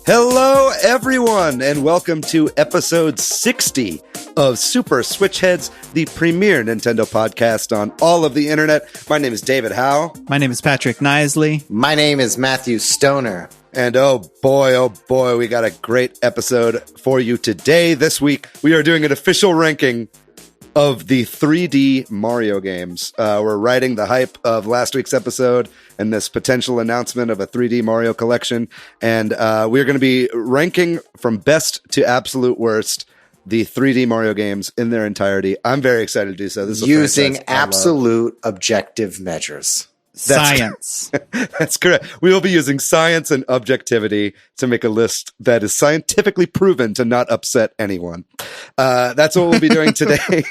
Hello, everyone, and welcome to episode 60 of Super Switchheads, the premier Nintendo podcast on all of the internet. My name is David Howe. My name is Patrick Nisley. My name is Matthew Stoner. And oh boy, we got a great episode for you today. This week, we are doing an official ranking of the 3D Mario games. We're riding the hype of last week's episode and this potential announcement of a 3D Mario collection. And we're going to be ranking from best to absolute worst the 3D Mario games in their entirety. I'm very excited to do so. This is using absolute objective measures. Science. That's correct. We will be using science and objectivity to make a list that is scientifically proven to not upset anyone. That's what we'll be doing today.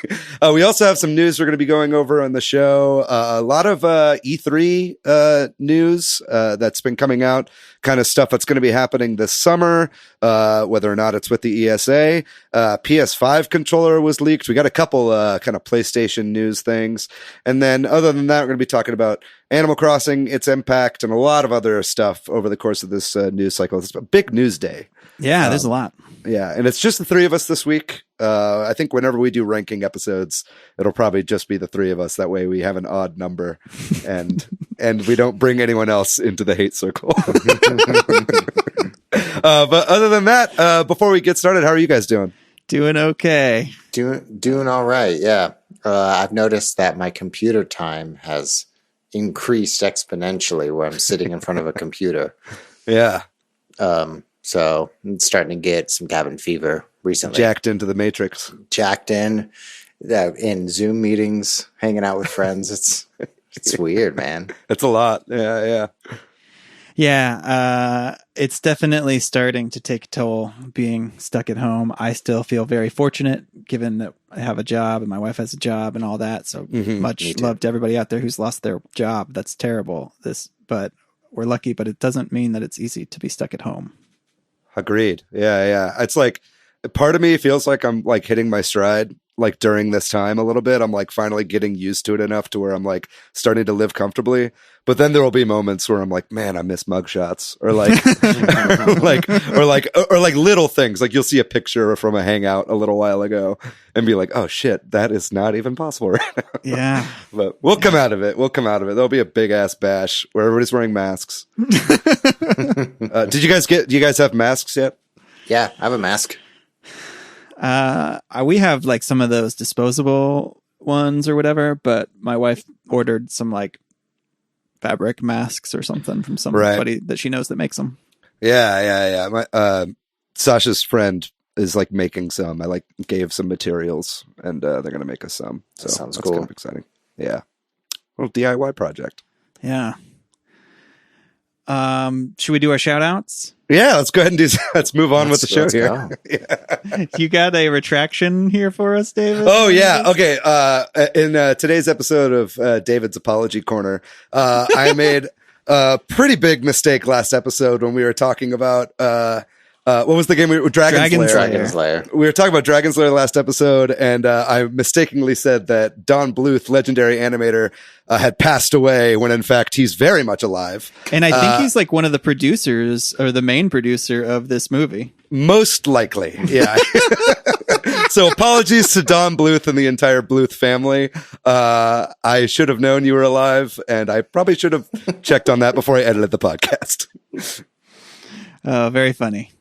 We also have some news we're going to be going over on the show. A lot of E3 news that's been coming out, kind of stuff that's going to be happening this summer, whether or not it's with the ESA. PS5 controller was leaked. We got a couple kind of PlayStation news things. And then other than that, we're going to be talking about Animal Crossing, its impact, and a lot of other stuff over the course of this news cycle. It's a big news day. Yeah, there's a lot. Yeah, and it's just the three of us this week. I think whenever we do ranking episodes, it'll probably just be the three of us. That way we have an odd number and we don't bring anyone else into the hate circle. But other than that, before we get started, how are you guys doing? Doing okay. Doing all right, yeah. I've noticed that my computer time has increased exponentially where I'm sitting in front of a computer. Yeah. So I'm starting to get some cabin fever recently. Jacked into the Matrix. Jacked in Zoom meetings, hanging out with friends. It's weird, man. It's a lot. Yeah. Yeah, it's definitely starting to take a toll being stuck at home. I still feel very fortunate given that I have a job and my wife has a job and all that. So much love to everybody out there who's lost their job. That's terrible. But we're lucky, but it doesn't mean that it's easy to be stuck at home. Agreed. Yeah. It's like part of me feels like I'm like hitting my stride like during this time a little bit. I'm like finally getting used to it enough to where I'm like starting to live comfortably. But then there will be moments where I'm like, man, I miss mugshots or like, or like little things. Like you'll see a picture from a hangout a little while ago and be like, oh shit, that is not even possible right now. Yeah. But we'll come out of it. There'll be a big ass bash where everybody's wearing masks. Do you guys have masks yet? Yeah, I have a mask. We have like some of those disposable ones or whatever, but my wife ordered some like fabric masks or something from somebody that she knows that makes them. Yeah. My Sasha's friend is like making some. I like gave some materials and they're going to make us some. So that sounds that's cool. Kind of exciting. Yeah. Little DIY project. Yeah. Should we do our shout outs? Yeah, let's go ahead and let's move on with the show here. Yeah. You got a retraction here for us, David? Oh, yeah. Okay. In today's episode of David's Apology Corner, I made a pretty big mistake last episode when we were talking about what was the game? Dragon's Lair. We were talking about Dragon's Lair last episode, and I mistakenly said that Don Bluth, legendary animator, had passed away when in fact he's very much alive. And I think he's like one of the producers or the main producer of this movie. Most likely, yeah. So apologies to Don Bluth and the entire Bluth family. I should have known you were alive, and I probably should have checked on that before I edited the podcast. Oh, very funny.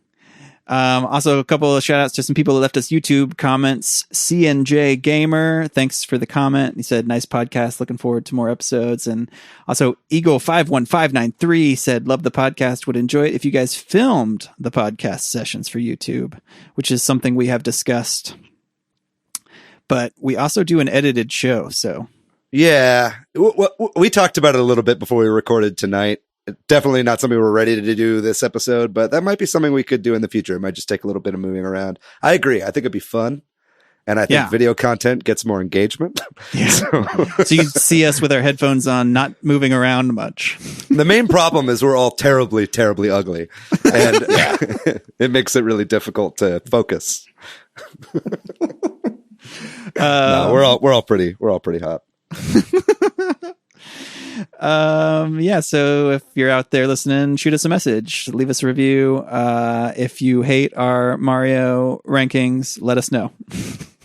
Also, a couple of shout outs to some people who left us YouTube comments. CNJ Gamer, thanks for the comment. He said, nice podcast. Looking forward to more episodes. And also, Eagle51593 said, love the podcast. Would enjoy it if you guys filmed the podcast sessions for YouTube, which is something we have discussed. But we also do an edited show. So, yeah, we talked about it a little bit before we recorded tonight. Definitely not something we're ready to do this episode, but that might be something we could do in the future. It might just take a little bit of moving around. I agree. I think it'd be fun. And I think video content gets more engagement. Yeah. So you see us with our headphones on, not moving around much. The main problem is we're all terribly, terribly ugly. And it makes it really difficult to focus. No, we're all pretty hot. Yeah, so if you're out there listening, shoot us a message, leave us a review. If you hate our Mario rankings, let us know.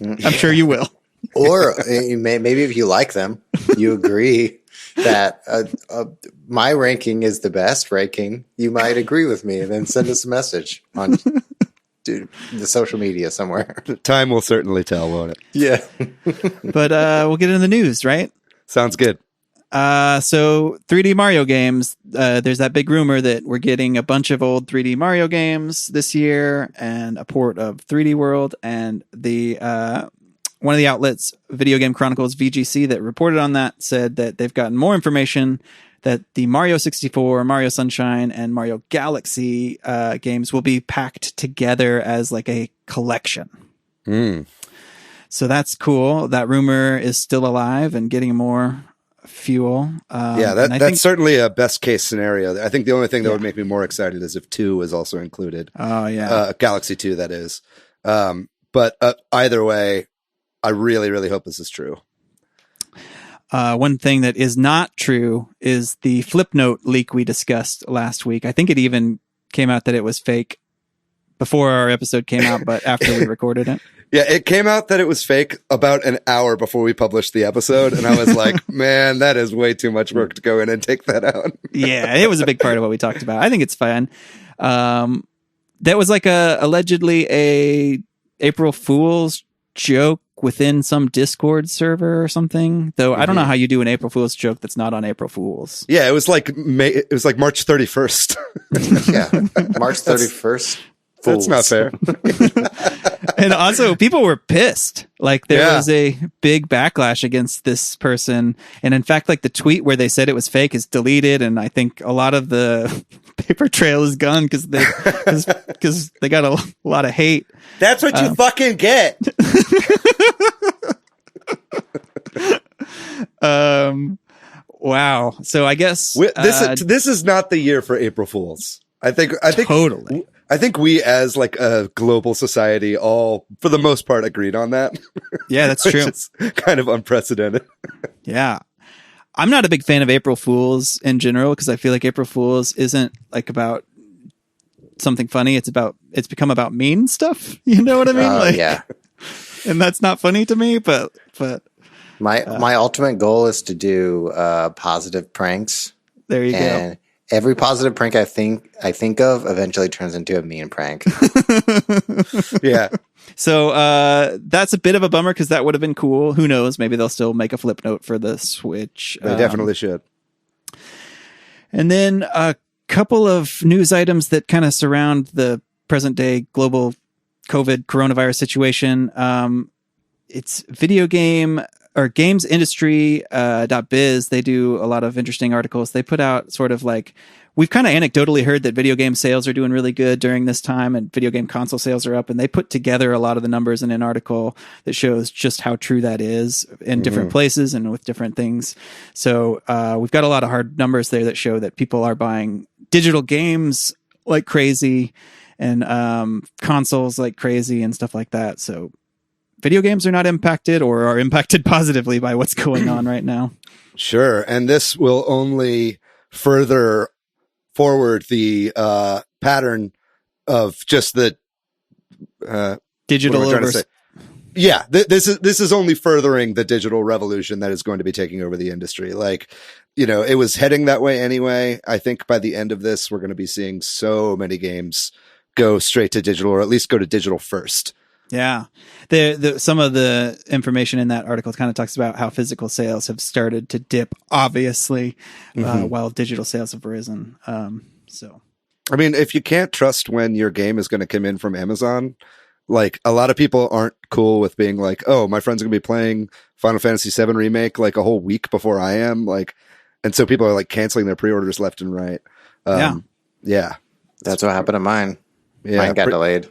I'm sure you will. Or maybe if you like them, you agree that my ranking is the best ranking, you might agree with me, and then send us a message on the social media somewhere. Time will certainly tell, won't it? Yeah. But we'll get into the news, right? Sounds good. So 3D Mario games, there's that big rumor that we're getting a bunch of old 3D Mario games this year and a port of 3D World, and the one of the outlets, Video Game Chronicles VGC, that reported on that said that they've gotten more information that the Mario 64, Mario Sunshine, and Mario Galaxy games will be packed together as like a collection. So that's cool. That rumor is still alive and getting more fuel. That's certainly a best case scenario. I think the only thing that would make me more excited is if 2 is also included. Oh, yeah. Galaxy 2, that is. But either way, I really, really hope this is true. One thing that is not true is the Flipnote leak we discussed last week. I think it even came out that it was fake before our episode came out, but after we recorded it. Yeah, it came out that it was fake about an hour before we published the episode, and I was like, man, that is way too much work to go in and take that out. Yeah, it was a big part of what we talked about. I think it's fun. That was like allegedly a April Fool's joke within some Discord server or something, though I don't know how you do an April Fool's joke that's not on April Fool's. Yeah, it was like March 31st. Yeah, March 31st. That's not fair. And also, people were pissed. Like, there was a big backlash against this person. And in fact, like, the tweet where they said it was fake is deleted. And I think a lot of the paper trail is gone because they got a lot of hate. That's what you fucking get. Wow. So I guess this is not the year for April Fools. I think totally. I think we as like a global society all, for the most part, agreed on that. Yeah, that's true. It's kind of unprecedented. Yeah. I'm not a big fan of April Fools in general because I feel like April Fools isn't like about something funny. It's become about mean stuff. You know what I mean? Yeah. And that's not funny to me, but my ultimate goal is to do positive pranks. There you go. Every positive prank I think of eventually turns into a mean prank. Yeah. So that's a bit of a bummer because that would have been cool. Who knows? Maybe they'll still make a Flipnote for the Switch. They definitely should. And then a couple of news items that kind of surround the present day global COVID coronavirus situation. It's video game or games industry .biz. They do a lot of interesting articles. They put out sort of like, we've kind of anecdotally heard that video game sales are doing really good during this time and video game console sales are up, and they put together a lot of the numbers in an article that shows just how true that is in different places and with different things. So we've got a lot of hard numbers there that show that people are buying digital games like crazy and consoles like crazy and stuff like that. So video games are not impacted or are impacted positively by what's going on right now. Sure. And this will only further forward the pattern of just the digital Yeah, this is only furthering the digital revolution that is going to be taking over the industry. Like, you know, it was heading that way anyway. I think by the end of this, we're going to be seeing so many games go straight to digital, or at least go to digital first. Yeah. Some of the information in that article kind of talks about how physical sales have started to dip, obviously, while digital sales have risen. So, I mean, if you can't trust when your game is going to come in from Amazon, like a lot of people aren't cool with being like, oh, my friend's going to be playing Final Fantasy VII Remake like a whole week before I am. Like, and so people are like canceling their pre-orders left and right. Yeah. That's what happened to mine. Yeah. Mine got delayed.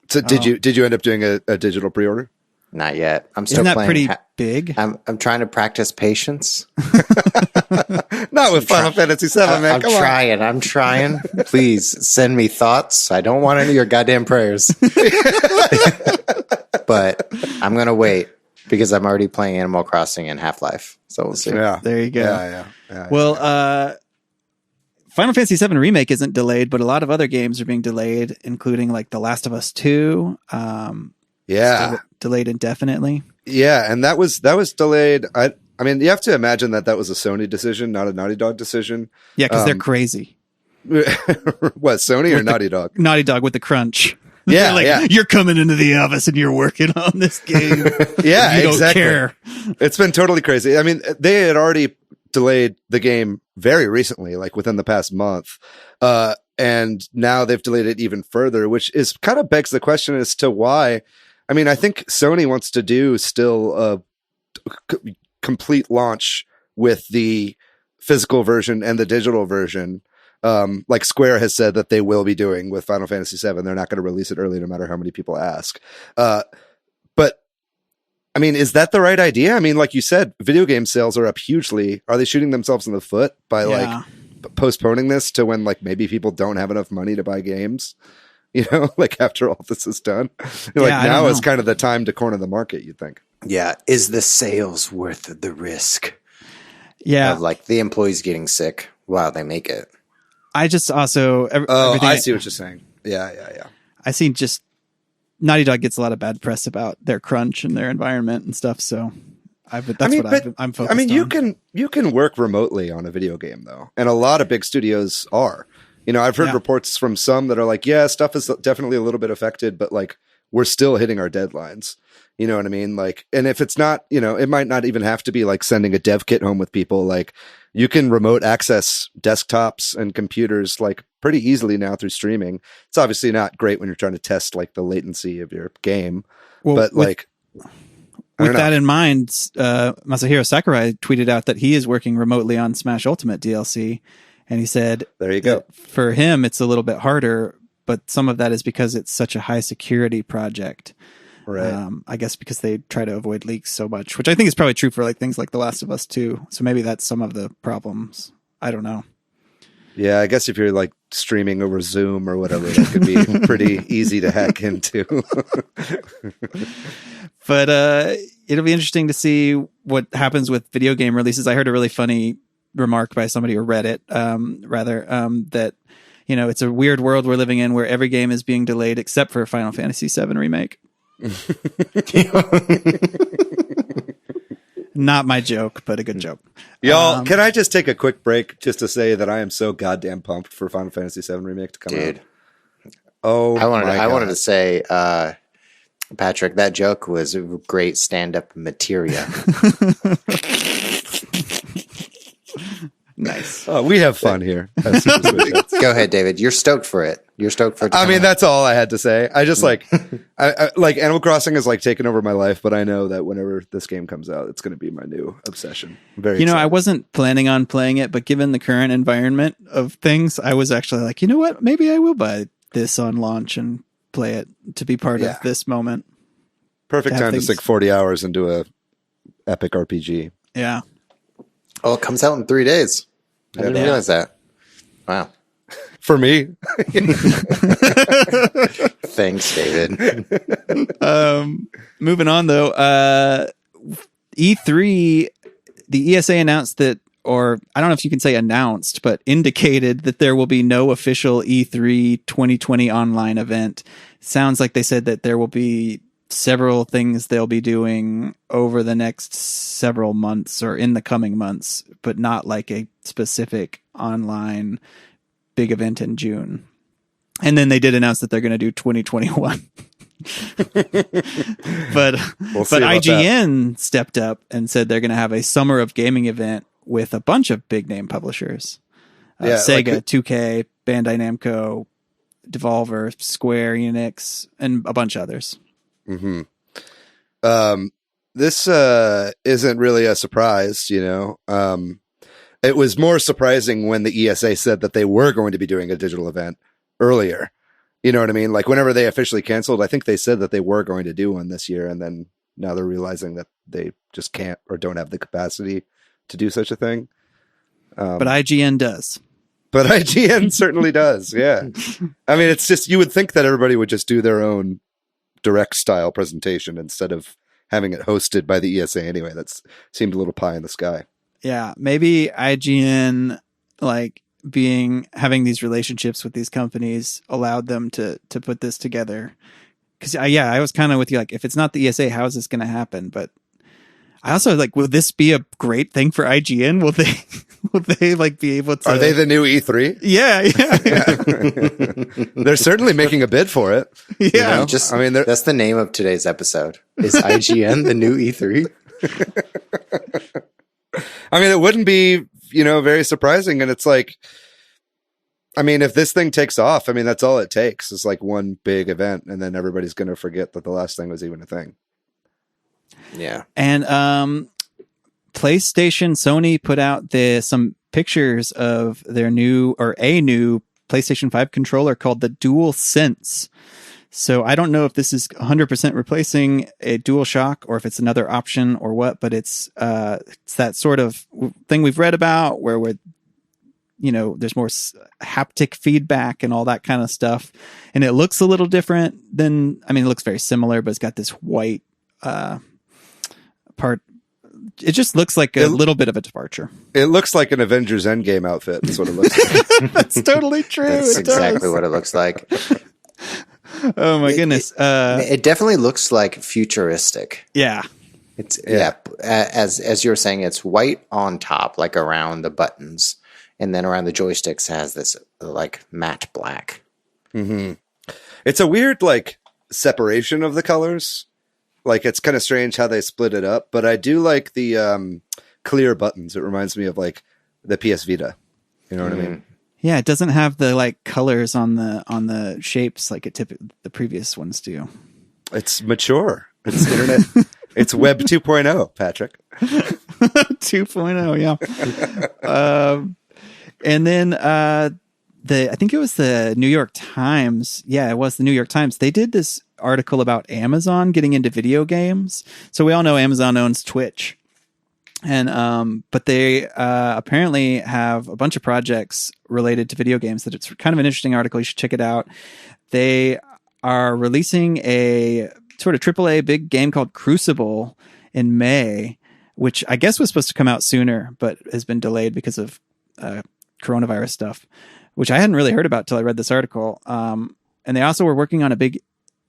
So did you end up doing a digital pre-order? Not yet. I'm still Isn't that playing. Pretty big? I'm trying to practice patience. Not with Final Fantasy VII, man. I'm trying. Please send me thoughts. I don't want any of your goddamn prayers. but I'm going to wait because I'm already playing Animal Crossing and Half-Life. So we'll see. Yeah. There you go. Yeah. Well, Final Fantasy VII Remake isn't delayed, but a lot of other games are being delayed, including like The Last of Us 2. Delayed indefinitely. Yeah, and that was delayed. I mean, you have to imagine that was a Sony decision, not a Naughty Dog decision. Yeah, because they're crazy. What, Sony or Naughty Dog? Naughty Dog with the crunch. Yeah, like, you're coming into the office and you're working on this game. Yeah, you exactly. Don't care. It's been totally crazy. I mean, they had already delayed the game very recently, like within the past month. And now they've delayed it even further, which is kind of begs the question as to why. I mean, I think Sony wants to do still a complete launch with the physical version and the digital version. Like Square has said that they will be doing with Final Fantasy VII. They're not going to release it early no matter how many people ask. But I mean, is that the right idea? I mean, like you said, video game sales are up hugely. Are they shooting themselves in the foot by like postponing this to when like maybe people don't have enough money to buy games? You know, like after all this is done, like now is kind of the time to corner the market, you'd think. Yeah. Is the sales worth the risk? Yeah. Of like the employees getting sick while they make it. I just also... I see what you're saying. Yeah. I see just... Naughty Dog gets a lot of bad press about their crunch and their environment and stuff, so I'm focused on. I mean, you can work remotely on a video game, though, and a lot of big studios are. You know, I've heard reports from some that are like, yeah, stuff is definitely a little bit affected, but like we're still hitting our deadlines. You know what I mean? Like, and if it's not, you know, it might not even have to be like sending a dev kit home with people. Like, you can remote access desktops and computers like pretty easily now through streaming. It's obviously not great when you're trying to test like the latency of your game, but like, with that in mind, Masahiro Sakurai tweeted out that he is working remotely on Smash Ultimate DLC, and he said, "There you go." For him, it's a little bit harder, but some of that is because it's such a high security project. Right. I guess because they try to avoid leaks so much, which I think is probably true for like things like The Last of Us 2. So maybe that's some of the problems. I don't know. Yeah, I guess if you're like streaming over Zoom or whatever, that could be pretty easy to hack into. But it'll be interesting to see what happens with video game releases. I heard a really funny remark by somebody, or read it, that, you know, it's a weird world we're living in where every game is being delayed except for Final Fantasy VII Remake. Not my joke, but a good joke. Y'all, can I just take a quick break just to say that I am so goddamn pumped for Final Fantasy VII Remake to come out. Oh, I wanted to say, Patrick, that joke was great stand-up material. Nice. Oh, we have fun here. Go ahead, David. You're stoked for it. You're stoked for it. I mean, that's all I had to say. I just like, I like Animal Crossing has like taken over my life, but I know that whenever this game comes out, it's going to be my new obsession. I'm very excited. I wasn't planning on playing it, but given the current environment of things, I was actually like, you know what? Maybe I will buy this on launch and play it to be part of this moment. Perfect time to sink 40 hours into a epic RPG. Yeah. Oh, it comes out in 3 days. I didn't realize that. Wow. For me. Thanks, David. Moving on, though. E3, the ESA announced that, or I don't know if you can say announced, but indicated that there will be no official E3 2020 online event. Sounds like they said that there will be several things they'll be doing over the next several months or in the coming months, but not like a specific online big event in June. And then they did announce that they're going to do 2021. but IGN stepped up and said they're going to have a Summer of Gaming event with a bunch of big name publishers. Sega, 2K, Bandai Namco, Devolver, Square Enix, and a bunch of others. Mm-hmm. This isn't really a surprise, you know. It was more surprising when the ESA said that they were going to be doing a digital event earlier. You know what I mean? Like whenever they officially canceled, I think they said that they were going to do one this year, and then now they're realizing that they just can't or don't have the capacity to do such a thing. But IGN does. But IGN certainly does, yeah. I mean, it's just, you would think that everybody would just do their own direct style presentation instead of having it hosted by the ESA anyway. That's seemed a little pie in the sky. Yeah, maybe IGN like having these relationships with these companies allowed them to put this together. Because I was kind of with you, like, if it's not the ESA, how is this going to happen? But I also like, will this be a great thing for IGN? Will they like be able to? Are they the new E3? Yeah. They're certainly making a bid for it. Yeah, that's the name of today's episode. Is IGN the new E3? I mean, it wouldn't be, very surprising. And it's like, I mean, if this thing takes off, I mean, that's all it takes. It's like one big event, and then everybody's going to forget that the last thing was even a thing. Yeah. And PlayStation, Sony put out some pictures of a new PlayStation 5 controller called the DualSense. So I don't know if this is 100% replacing a DualShock or if it's another option or what, but it's that sort of thing we've read about where there's more haptic feedback and all that kind of stuff. And it looks a little different it looks very similar, but it's got this white part. It just looks like a little bit of a departure. It looks like an Avengers Endgame outfit. That's what it looks like. That's totally true. That's exactly what it looks like. Oh my goodness. It definitely looks like futuristic. Yeah. It's as you were saying, it's white on top, like around the buttons, and then around the joysticks has this like matte black. Mm-hmm. It's a weird like separation of the colors. Like, it's kind of strange how they split it up, but I do like the clear buttons. It reminds me of like the PS Vita. You know what I mean? Yeah, it doesn't have the like colors on the shapes like the previous ones do. It's mature. It's internet. It's Web 2.0, Patrick. 2.0, yeah. And then I think it was the New York Times. Yeah, it was the New York Times. They did this article about Amazon getting into video games. So we all know Amazon owns Twitch. And but they apparently have a bunch of projects related to video games that it's kind of an interesting article. You should check it out. They are releasing a sort of AAA big game called Crucible in May, which I guess was supposed to come out sooner, but has been delayed because of coronavirus stuff, which I hadn't really heard about till I read this article. And they also were working on a big,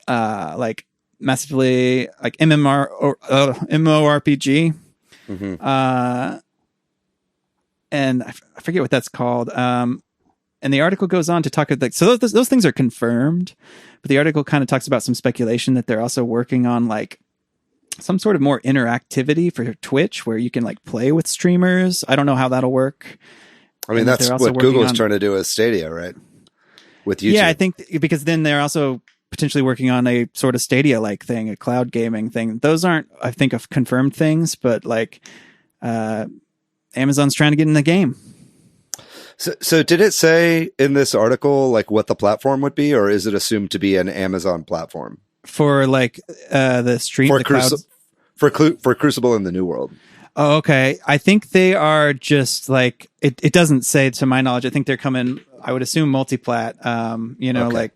like massively like MMORPG. Mm-hmm. And I forget what that's called. And the article goes on to talk like, so those things are confirmed, but the article kind of talks about some speculation that they're also working on like some sort of more interactivity for Twitch where you can like play with streamers. I don't know how that'll work. I mean, that's what Google's trying to do with Stadia, right? With YouTube. Yeah, I think because then they're also potentially working on a sort of Stadia-like thing, a cloud gaming thing. Those aren't, I think, of confirmed things, but like Amazon's trying to get in the game. So did it say in this article like what the platform would be, or is it assumed to be an Amazon platform for like the stream for Crucible in the New World? Oh, okay. I think they are just like it doesn't say to my knowledge. I think they're coming. I would assume multi-plat. Okay.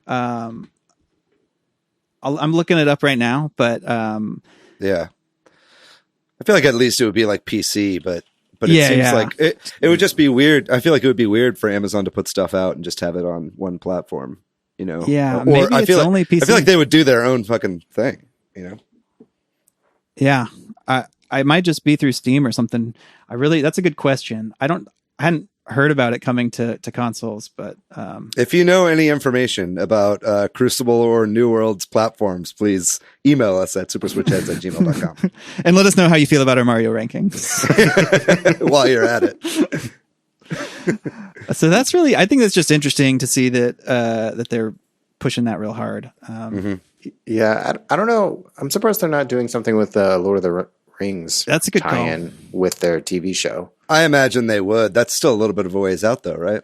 I'm looking it up right now, but yeah, I feel like at least it would be like PC, but it seems like it would just be weird. I feel like it would be weird for Amazon to put stuff out and just have it on one platform, Yeah, or maybe I feel like, only PC. I feel like they would do their own fucking thing, Yeah, I might just be through Steam or something. That's a good question. I hadn't heard about it coming to consoles, but if you know any information about Crucible or New World's platforms, please email us at superswitchheads@gmail.com. And let us know how you feel about our Mario rankings while you're at it. So that's really, I think that's just interesting to see that they're pushing that real hard. Yeah, I don't know. I'm surprised they're not doing something with the Lord of the Rings. That's a good tie-in with their TV show. I imagine they would. That's still a little bit of a ways out, though, right?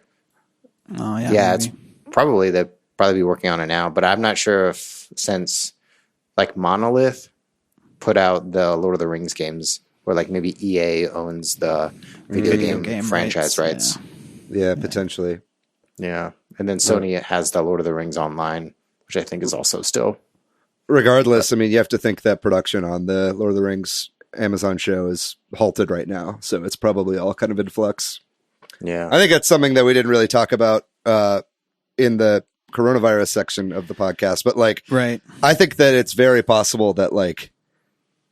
Oh yeah. Yeah, maybe. It's probably they'll probably be working on it now, but I'm not sure if since like Monolith put out the Lord of the Rings games, or like maybe EA owns the video game franchise rights. Yeah, potentially. Yeah, and then Sony has the Lord of the Rings online which I think is also still. Regardless, I mean, you have to think that production on the Lord of the Rings Amazon show is halted right now, so it's probably all kind of in flux. Yeah, I think that's something that we didn't really talk about in the coronavirus section of the podcast, but like, right. I think that it's very possible that like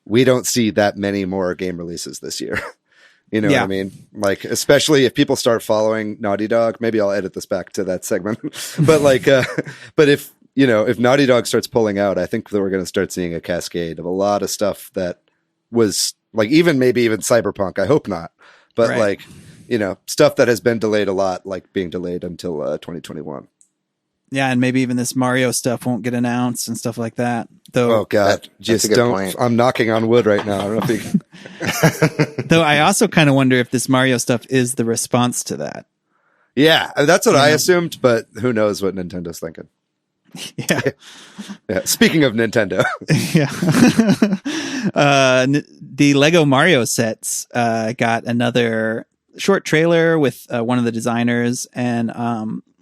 we don't see that many more game releases this year. You know what I mean? Like, especially if people start following Naughty Dog, maybe I'll edit this back to that segment, but like, but if Naughty Dog starts pulling out, I think that we're going to start seeing a cascade of a lot of stuff that was like, maybe even Cyberpunk. I hope not, but like, stuff that has been delayed a lot, like being delayed until 2021. Yeah, and maybe even this Mario stuff won't get announced and stuff like that. Though, oh God, just don't. Point. I'm knocking on wood right now. I don't know if you... Though I also kind of wonder if this Mario stuff is the response to that. Yeah, that's what I assumed, but who knows what Nintendo's thinking. Yeah. Speaking of Nintendo, the Lego Mario sets got another short trailer with one of the designers and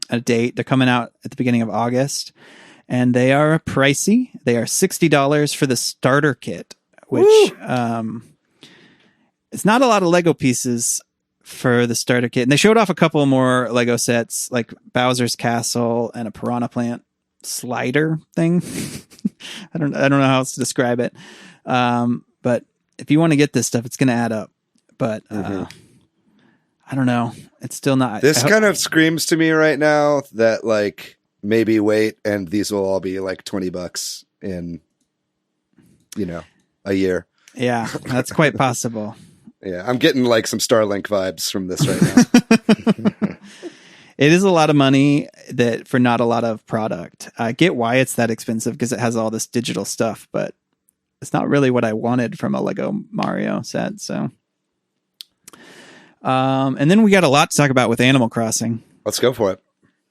a date. They're coming out at the beginning of August, and they are pricey. They are $60 for the starter kit, which it's not a lot of Lego pieces for the starter kit. And they showed off a couple more Lego sets, like Bowser's Castle and a Piranha Plant slider thing. I don't know how else to describe it. But if you want to get this stuff, it's going to add up. But I don't know. It's still not. This kind of screams to me right now that like maybe wait, and these will all be like $20 in, a year. Yeah, that's quite possible. Yeah, I'm getting like some Starlink vibes from this right now. It is a lot of money that for not a lot of product. I get why it's that expensive because it has all this digital stuff, but it's not really what I wanted from a Lego Mario set. So, and then we got a lot to talk about with Animal Crossing. Let's go for it.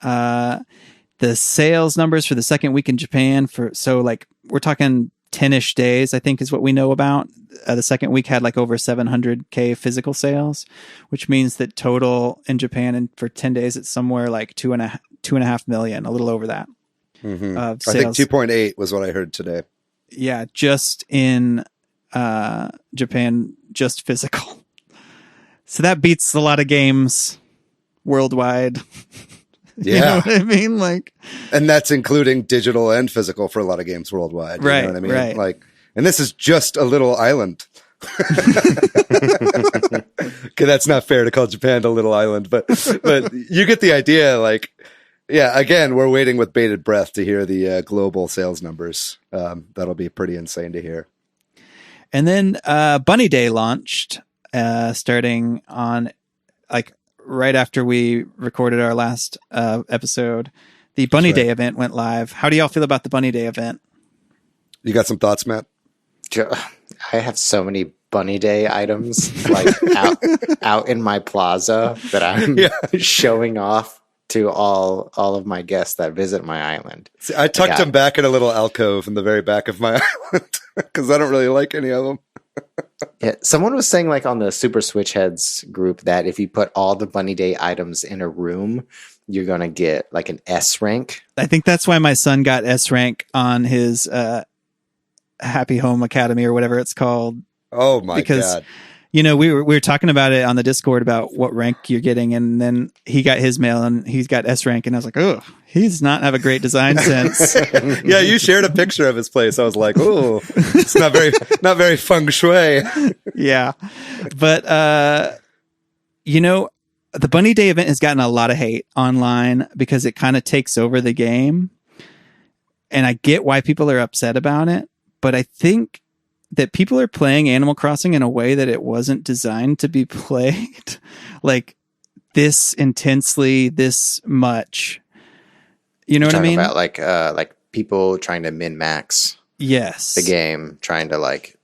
The sales numbers for the second week in Japan we're talking 10-ish days, I think is what we know about. The second week had like over 700K physical sales, which means that total in Japan and for 10 days, it's somewhere like 2.5 million, a little over that. Mm-hmm. I think 2.8 was what I heard today. Yeah. Just in, Japan, just physical. So that beats a lot of games worldwide. Yeah. You know what I mean? Like, and that's including digital and physical for a lot of games worldwide. You know what I mean? Right. Like, and this is just a little island. Okay, that's not fair to call Japan a little island, but you get the idea. Like, yeah, again, we're waiting with bated breath to hear the global sales numbers. That'll be pretty insane to hear. And then Bunny Day launched, starting on like right after we recorded our last episode. The Bunny Day event went live. How do y'all feel about the Bunny Day event? You got some thoughts, Matt? I have so many Bunny Day items like out in my plaza that I'm showing off to all of my guests that visit my island. See, I tucked them back in a little alcove in the very back of my island because I don't really like any of them. Yeah, someone was saying like on the Super Switch Heads group that if you put all the Bunny Day items in a room, you're going to get like an S rank. I think that's why my son got S rank on his Happy Home Academy or whatever it's called. Oh my God. We were talking about it on the Discord about what rank you're getting, and then he got his mail and he's got S rank, and I was like, oh, he's not have a great design sense. Yeah, you shared a picture of his place. I was like, oh, it's not very feng shui. Yeah. But the Bunny Day event has gotten a lot of hate online because it kind of takes over the game. And I get why people are upset about it, but I think that people are playing Animal Crossing in a way that it wasn't designed to be played like this intensely, this much. You know what I mean? About like people trying to min-max the game, trying to like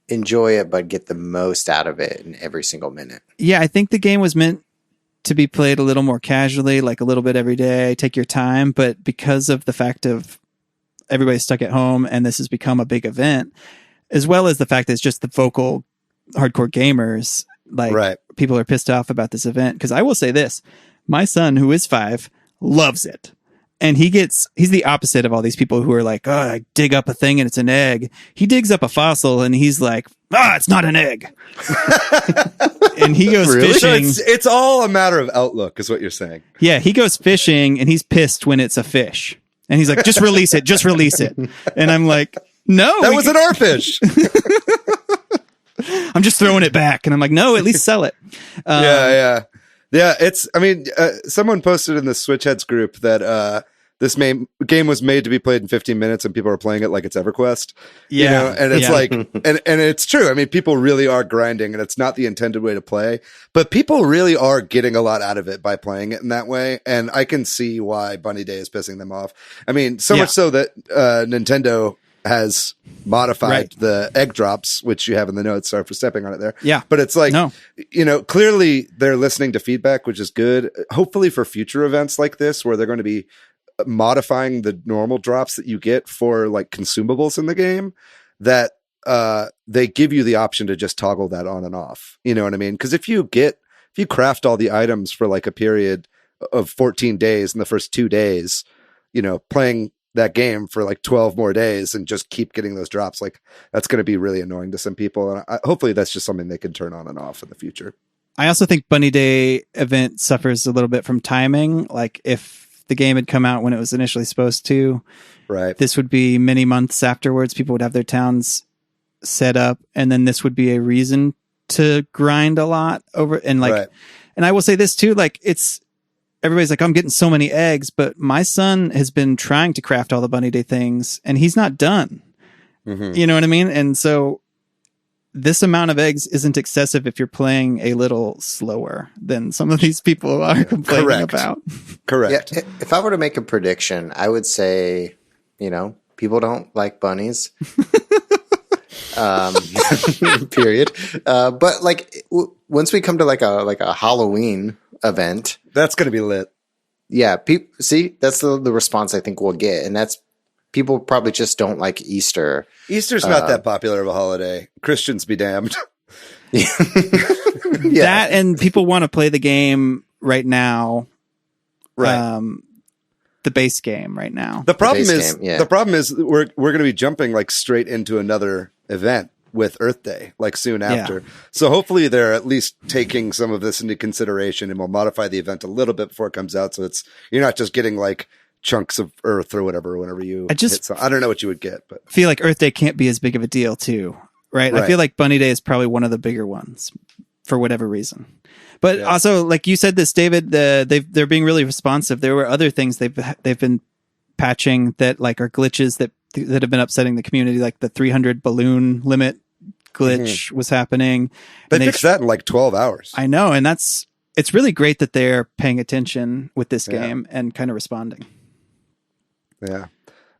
enjoy it but get the most out of it in every single minute. Yeah, I think the game was meant to be played a little more casually, like a little bit every day, take your time, but because of the fact of everybody's stuck at home and this has become a big event, as well as the fact that it's just the vocal hardcore gamers, like people are pissed off about this event. Because I will say this, my son, who is 5, loves it. And he's the opposite of all these people who are like, oh, I dig up a thing and it's an egg. He digs up a fossil and he's like, it's not an egg. And he goes fishing. So it's all a matter of outlook, is what you're saying. Yeah, he goes fishing and he's pissed when it's a fish. And he's like, just release it. Just release it. And I'm like, no. That was an our fish. I'm just throwing it back. And I'm like, no, at least sell it. Yeah. Someone posted in the Switchheads group that this game was made to be played in 15 minutes and people are playing it like it's EverQuest. Yeah. You know? And it's like, and it's true. I mean, people really are grinding and it's not the intended way to play, but people really are getting a lot out of it by playing it in that way. And I can see why Bunny Day is pissing them off. I mean, so much so that Nintendo has modified the egg drops, which you have in the notes. Sorry for stepping on it there. Yeah. But it's like, clearly they're listening to feedback, which is good. Hopefully for future events like this, where they're going to be modifying the normal drops that you get for like consumables in the game, that they give you the option to just toggle that on and off. You know what I mean? Because if you craft all the items for like a period of 14 days in the first 2 days, playing that game for like 12 more days and just keep getting those drops, like that's going to be really annoying to some people. And hopefully that's just something they can turn on and off in the future. I also think Bunny Day event suffers a little bit from timing. Like if the game had come out when it was initially supposed to, right, this would be many months afterwards. People would have their towns set up, and then this would be a reason to grind a lot over. And like, and I will say this too, like everybody's like, I'm getting so many eggs, but my son has been trying to craft all the Bunny Day things and he's not done. Mm-hmm. You know what I mean? And so this amount of eggs isn't excessive if you're playing a little slower than some of these people are complaining about. Correct. Yeah, if I were to make a prediction, I would say, people don't like bunnies. Period. But like once we come to like a Halloween event, that's going to be lit. Yeah. See, that's the response I think we'll get. And that's people probably just don't like Easter. Easter's not that popular of a holiday. Christians be damned. Yeah. That, and people want to play the game right now. Right. The base game right now. The problem is we're going to be jumping like straight into another event with Earth Day, like soon after. Yeah. So hopefully they're at least taking some of this into consideration and will modify the event a little bit before it comes out. So you're not just getting like chunks of Earth or whatever, whenever you I don't know what you would get, but feel like Earth Day can't be as big of a deal too. Right. I feel like Bunny Day is probably one of the bigger ones for whatever reason. But also, like you said this, David, they're being really responsive. There were other things they've been patching that like are glitches that have been upsetting the community, like the 300 balloon limit glitch was happening. They fixed that in like 12 hours. I know, and it's really great that they're paying attention with this game and kind of responding. Yeah.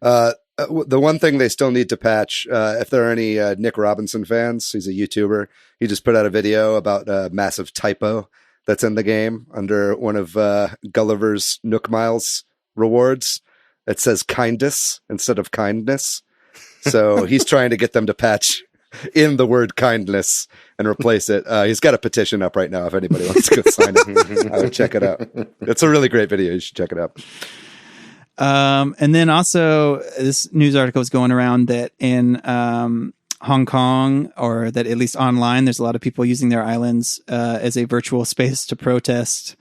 The one thing they still need to patch, if there are any Nick Robinson fans, he's a YouTuber. He just put out a video about a massive typo that's in the game under one of Gulliver's Nook Miles rewards. It says kindness instead of kindness. So he's trying to get them to patch in the word kindness and replace it. He's got a petition up right now if anybody wants to go sign it. I would check it out. It's a really great video. You should check it out. And then also this news article is going around that in Hong Kong, or that at least online, there's a lot of people using their islands as a virtual space to protest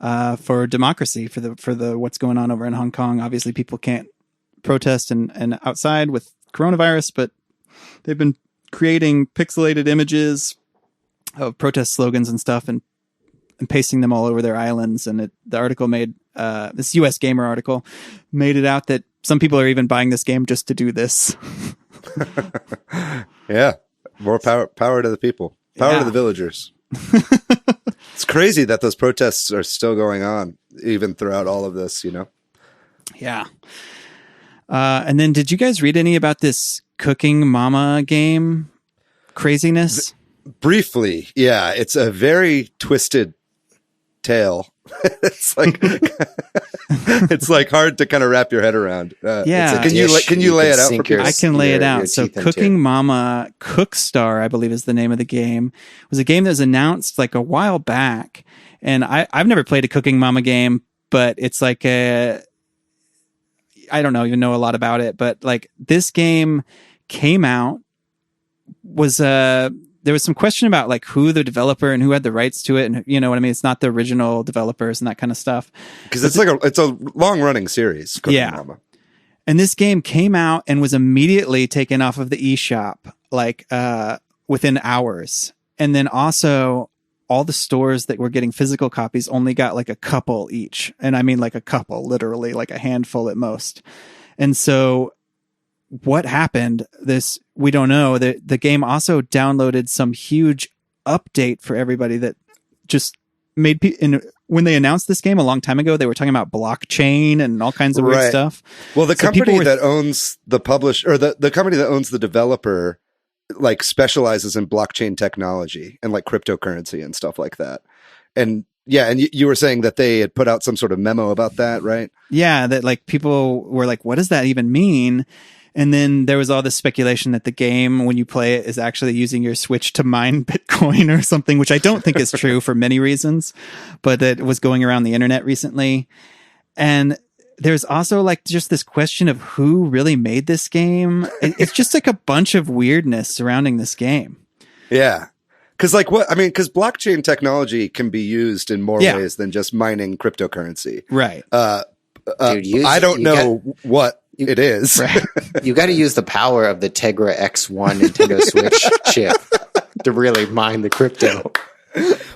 for democracy, for the what's going on over in Hong Kong. Obviously, people can't protest and outside with coronavirus, but they've been creating pixelated images of protest slogans and stuff and pasting them all over their islands. And the article made this US Gamer article made it out that some people are even buying this game just to do this. Yeah, more power to the people, power to the villagers. It's crazy that those protests are still going on even throughout all of this, Yeah. And then did you guys read any about this Cooking Mama game craziness? Briefly, yeah. It's a very twisted tale. It's like hard to kind of wrap your head around. Can you lay it out for people? I can lay it out. So Cooking Mama Cookstar, I believe is the name of the game, was a game that was announced like a while back. And I've never played a Cooking Mama game, but it's like I don't know, even know a lot about it, but like this game came out, was there was some question about like who the developer and who had the rights to it, and you know what I mean. It's not the original developers and that kind of stuff. Because it's a long running series. Cooking Yeah. Mama. And this game came out and was immediately taken off of the eShop, like within hours. And then also all the stores that were getting physical copies only got like a couple each. And I mean like a couple, literally like a handful at most. And so what happened, we don't know. The game also downloaded some huge update for everybody that just made when they announced this game a long time ago, they were talking about blockchain and all kinds of weird stuff. Well, the company that owns the publisher, or the company that owns the developer, like specializes in blockchain technology and like cryptocurrency and stuff like that. And yeah, and you were saying that they had put out some sort of memo about that, right? Yeah, that like people were like, what does that even mean? And then there was all this speculation that the game, when you play it, is actually using your Switch to mine Bitcoin or something, which I don't think is true for many reasons, but it was going around the internet recently. And there's also like just this question of who really made this game. It's just like a bunch of weirdness surrounding this game. Yeah. Because because blockchain technology can be used in more ways than just mining cryptocurrency. Right. Dude, I don't know what it is. Right. You got to use the power of the Tegra X1 Nintendo Switch chip to really mine the crypto.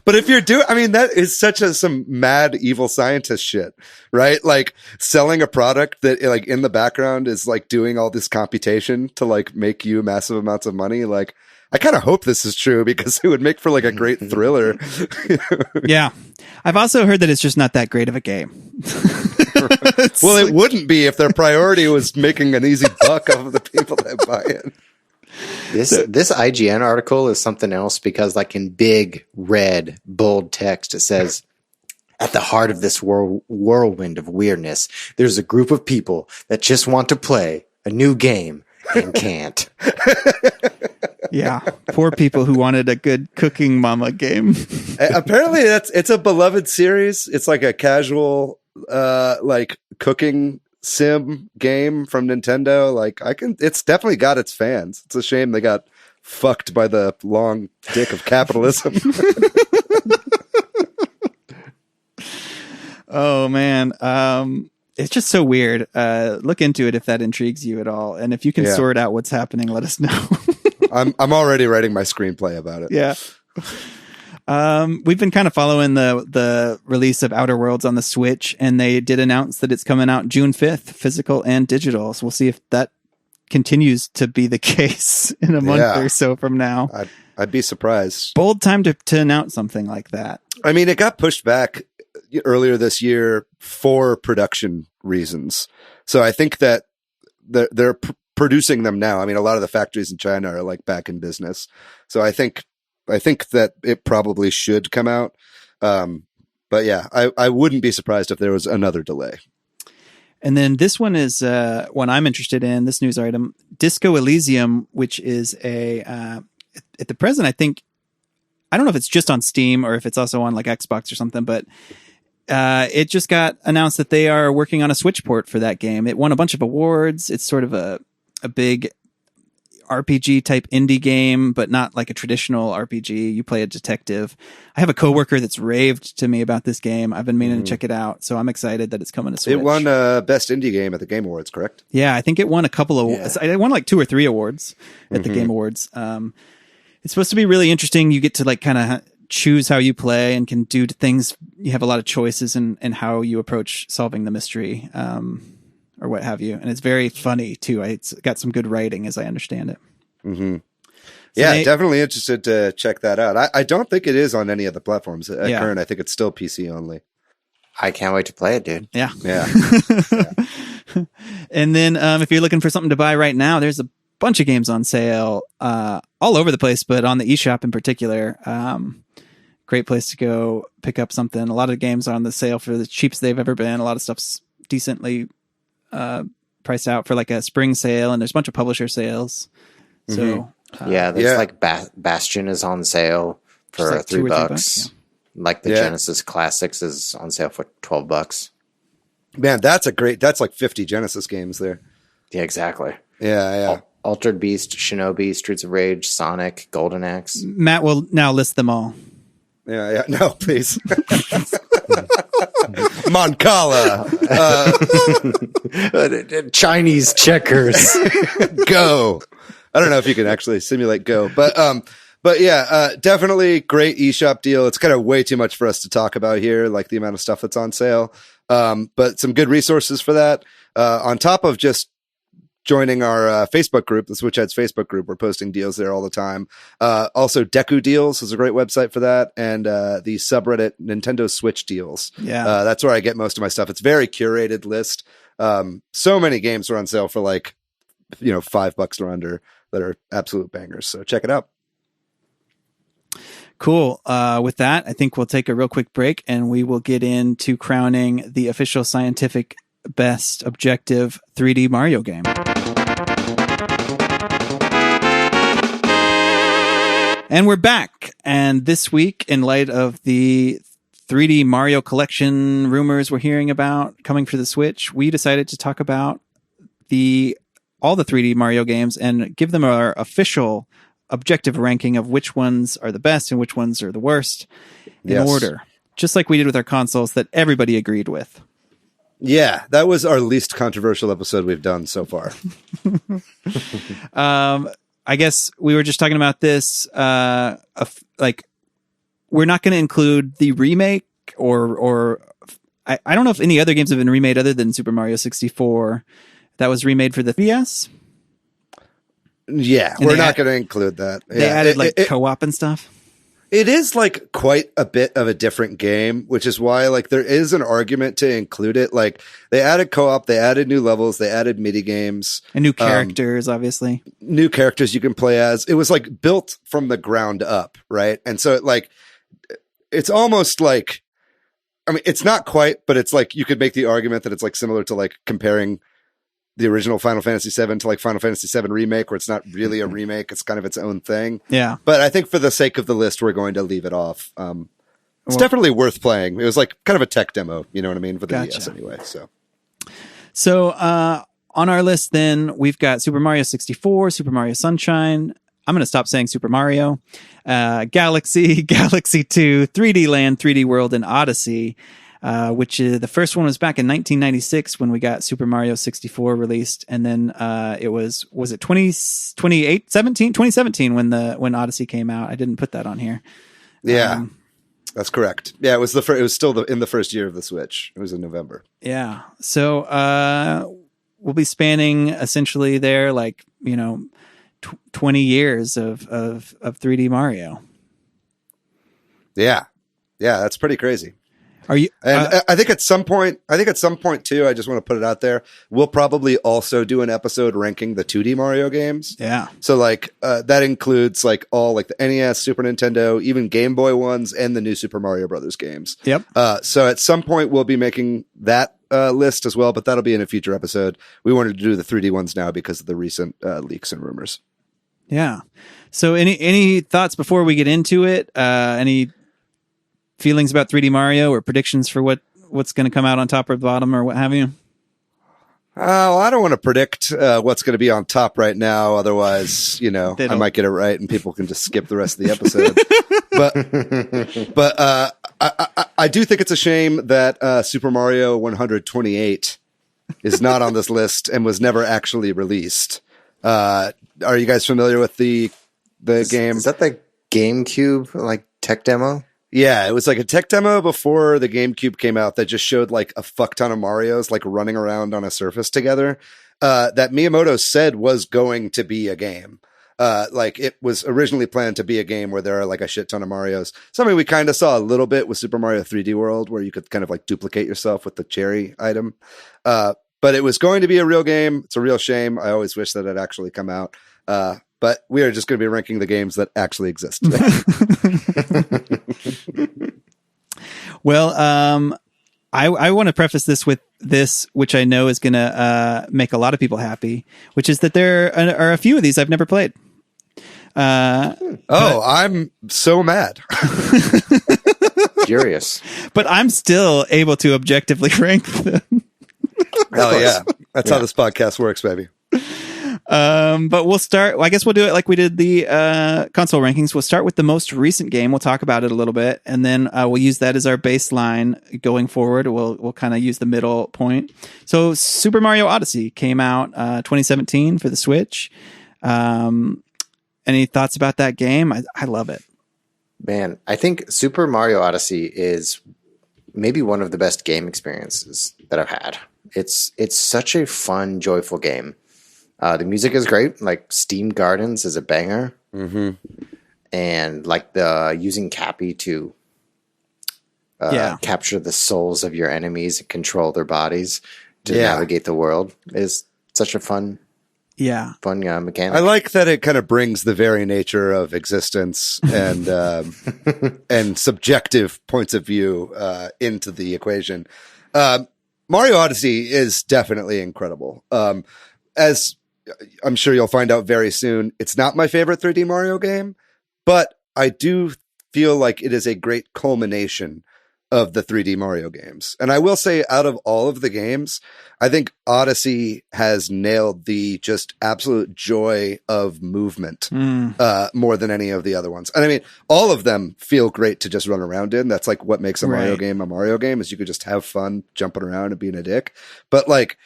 But if you're that is such some mad evil scientist shit, right? Like selling a product that like in the background is like doing all this computation to like make you massive amounts of money. Like I kind of hope this is true because it would make for like a great thriller. Yeah. I've also heard that it's just not that great of a game. Well, it wouldn't be if their priority was making an easy buck off of the people that buy it. This IGN article is something else because like in big red bold text it says, at the heart of this whirlwind of weirdness, there's a group of people that just want to play a new game and can't. Yeah, poor people who wanted a good Cooking Mama game. Apparently it's a beloved series. It's like a casual like cooking sim game from Nintendo. Like it's definitely got its fans. It's a shame they got fucked by the long dick of capitalism. Oh man. It's just so weird. Look into it if that intrigues you at all. And if you can sort out what's happening, let us know. I'm already writing my screenplay about it. Yeah. We've been kind of following the release of Outer Worlds on the Switch, and they did announce that it's coming out June 5th, physical and digital. So we'll see if that continues to be the case in a month or so from now. I'd be surprised. Bold time to announce something like that. I mean, it got pushed back earlier this year for production reasons. So I think that they're producing them now. I mean, a lot of the factories in China are like back in business. So I think that it probably should come out. But yeah, I wouldn't be surprised if there was another delay. And then this one is one I'm interested in, this news item, Disco Elysium, which is at the present, I don't know if it's just on Steam or if it's also on like Xbox or something, but it just got announced that they are working on a Switch port for that game. It won a bunch of awards. It's sort of a big RPG type indie game, but not like a traditional RPG. You play a detective. I have a coworker that's raved to me about this game. I've been meaning to check it out, so I'm excited that it's coming to Switch. It won Best Indie Game at the Game Awards, correct? Yeah, I think it won a couple of. Yeah. It won like 2 or 3 awards at the Game Awards. It's supposed to be really interesting. You get to like kind of choose how you play and can do things. You have a lot of choices in how you approach solving the mystery. Or what have you. And it's very funny too. It's got some good writing as I understand it. Mm-hmm. So definitely interested to check that out. I don't think it is on any of the platforms at current. I think it's still PC only. I can't wait to play it, dude. Yeah. Yeah. And then if you're looking for something to buy right now, there's a bunch of games on sale all over the place, but on the eShop in particular. Great place to go pick up something. A lot of games are on the sale for the cheapest they've ever been. A lot of stuff's decently priced out for like a spring sale, and there's a bunch of publisher sales. So there's like Bastion is on sale for like $3. Like the Genesis Classics is on sale for $12. Man, that's like 50 Genesis games there. Yeah, exactly. Yeah. Altered Beast, Shinobi, Streets of Rage, Sonic, Golden Axe. Matt will now list them all. Yeah. No, please. Moncala. Chinese checkers. Go. I don't know if you can actually simulate Go, but yeah, definitely great eShop deal. It's kind of way too much for us to talk about here, like the amount of stuff that's on sale. But some good resources for that. On top of just joining our Facebook group, the Switchheads Facebook group, we're posting deals there all the time. Also, Deku Deals is a great website for that, and the subreddit Nintendo Switch Deals. Yeah, that's where I get most of my stuff. It's a very curated list. So many games are on sale for like, $5 or under that are absolute bangers. So check it out. Cool. With that, I think we'll take a real quick break and we will get into crowning the official scientific best objective 3D Mario game. And we're back. And this week, in light of the 3D Mario collection rumors we're hearing about coming for the Switch, we decided to talk about all the 3D Mario games and give them our official objective ranking of which ones are the best and which ones are the worst in order. Just like we did with our consoles that everybody agreed with. Yeah, that was our least controversial episode we've done so far. I guess we were just talking about this. Like, we're not going to include the remake or I don't know if any other games have been remade other than Super Mario 64 that was remade for the DS. Yeah, we're not going to include that. They added co-op and stuff. It is like quite a bit of a different game, which is why like there is an argument to include it. Like they added co-op, they added new levels, they added mini games and new characters, obviously. New characters you can play as. It was like built from the ground up, right? And so it's almost like, I mean, it's not quite, but it's like you could make the argument that it's like similar to like comparing the original Final Fantasy VII to like Final Fantasy VII Remake, where it's not really a remake. It's kind of its own thing. Yeah. But I think for the sake of the list, we're going to leave it off. It's definitely worth playing. It was like kind of a tech demo, you know what I mean? For the DS anyway. So on our list, then we've got Super Mario 64, Super Mario Sunshine. I'm going to stop saying Super Mario, Galaxy, Galaxy 2, 3D Land, 3D World, and Odyssey. Which the first one was back in 1996 when we got Super Mario 64 released, and then it was it 2017 when Odyssey came out. I didn't put that on here. Yeah, that's correct. Yeah, it was it was still in the first year of the Switch. It was in November. Yeah, so we'll be spanning essentially there 20 years of 3D Mario. Yeah, that's pretty crazy. Are you? And I think at some point too, I just want to put it out there, we'll probably also do an episode ranking the 2D Mario games. Yeah. So that includes like all like the NES, Super Nintendo, even Game Boy ones, and the new Super Mario Brothers games. Yep. So at some point we'll be making that list as well, but that'll be in a future episode. We wanted to do the 3D ones now because of the recent leaks and rumors. Yeah. So any thoughts before we get into it? Any feelings about 3D Mario or predictions for what's going to come out on top or the bottom or what have you? I don't want to predict what's going to be on top right now. Otherwise, I might get it right and people can just skip the rest of the episode. but I do think it's a shame that Super Mario 128 is not on this list and was never actually released. Are you guys familiar with the game? Is that the GameCube tech demo? Yeah, it was like a tech demo before the GameCube came out that just showed like a fuck ton of Marios like running around on a surface together. That Miyamoto said was going to be a game. It was originally planned to be a game where there are like a shit ton of Marios. Something we kind of saw a little bit with Super Mario 3D World, where you could kind of like duplicate yourself with the cherry item. But it was going to be a real game. It's a real shame. I always wish that it actually come out. But we are just going to be ranking the games that actually exist. Well, I want to preface this with this, which I know is going to make a lot of people happy, which is that there are a few of these I've never played. I'm so mad. Furious. But I'm still able to objectively rank them. Oh yeah, that's how this podcast works, baby. But we'll start. I guess we'll do it like we did the console rankings. We'll start with the most recent game. We'll talk about it a little bit, and then we'll use that as our baseline going forward. We'll kind of use the middle point. So, Super Mario Odyssey came out 2017 for the Switch. Any thoughts about that game? I love it. Man, I think Super Mario Odyssey is maybe one of the best game experiences that I've had. It's such a fun, joyful game. The music is great. Like Steam Gardens is a banger. Mm-hmm. And like the using Cappy to capture the souls of your enemies and control their bodies to navigate the world is such a fun mechanic. I like that it kind of brings the very nature of existence and and subjective points of view into the equation. Mario Odyssey is definitely incredible. As I'm sure you'll find out very soon, it's not my favorite 3D Mario game, but I do feel like it is a great culmination of the 3D Mario games. And I will say, out of all of the games, I think Odyssey has nailed the just absolute joy of movement more than any of the other ones. And I mean, all of them feel great to just run around in. That's like what makes a Mario game, is you could just have fun jumping around and being a dick. But like,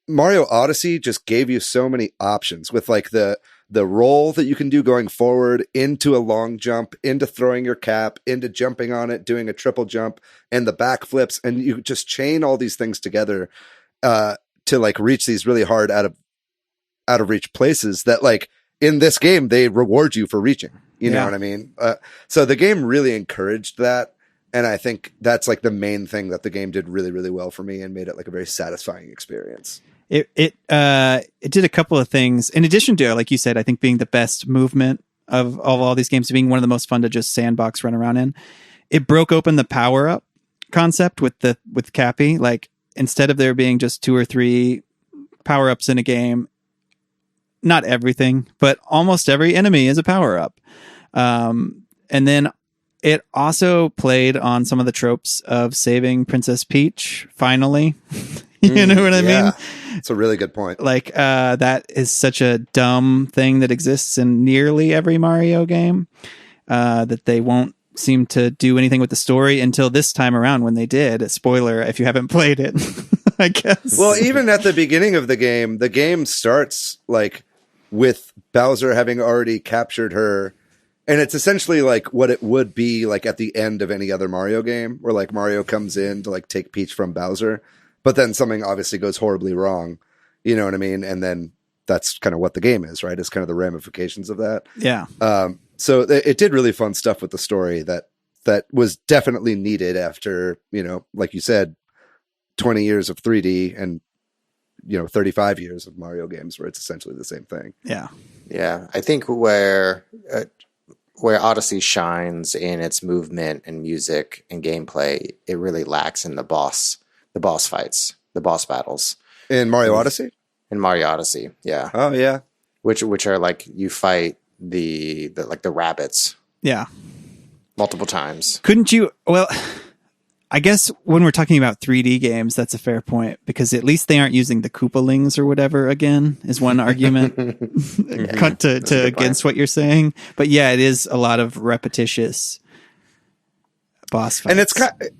Mario Odyssey just gave you so many options with like the roll that you can do going forward, into a long jump, into throwing your cap, into jumping on it, doing a triple jump, and the backflips, and you just chain all these things together to like reach these really hard out of reach places that like in this game they reward you for reaching. You know what I mean? So the game really encouraged that. And I think that's like the main thing that the game did really, really well for me and made it like a very satisfying experience. It did a couple of things in addition to, like you said, I think being the best movement of all these games, being one of the most fun to just sandbox run around in. It broke open the power up concept with Cappy. Like instead of there being just 2 or 3 power ups in a game, not everything, but almost every enemy is a power up. And then it also played on some of the tropes of saving Princess Peach. Finally, you know what I mean? It's a really good point. Like, that is such a dumb thing that exists in nearly every Mario game, that they won't seem to do anything with the story until this time around when they did. Spoiler, if you haven't played it, I guess. Well, even at the beginning of the game starts like with Bowser having already captured her. And it's essentially like what it would be like at the end of any other Mario game, where like Mario comes in to like take Peach from Bowser, but then something obviously goes horribly wrong. You know what I mean? And then that's kind of what the game is, right? It's kind of the ramifications of that. Yeah. So it did really fun stuff with the story that was definitely needed after, you know, like you said, 20 years of 3D and, 35 years of Mario games where it's essentially the same thing. Yeah. Yeah. I think where Odyssey shines in its movement and music and gameplay, it really lacks in the boss fights, the boss battles. In Mario Odyssey? In Mario Odyssey, yeah. Oh yeah. Which are like you fight the rabbits. Yeah. Multiple times. Couldn't you? Well, I guess when we're talking about 3D games, that's a fair point, because at least they aren't using the Koopalings or whatever again, is one argument to against what you're saying. But yeah, it is a lot of repetitious boss fights. And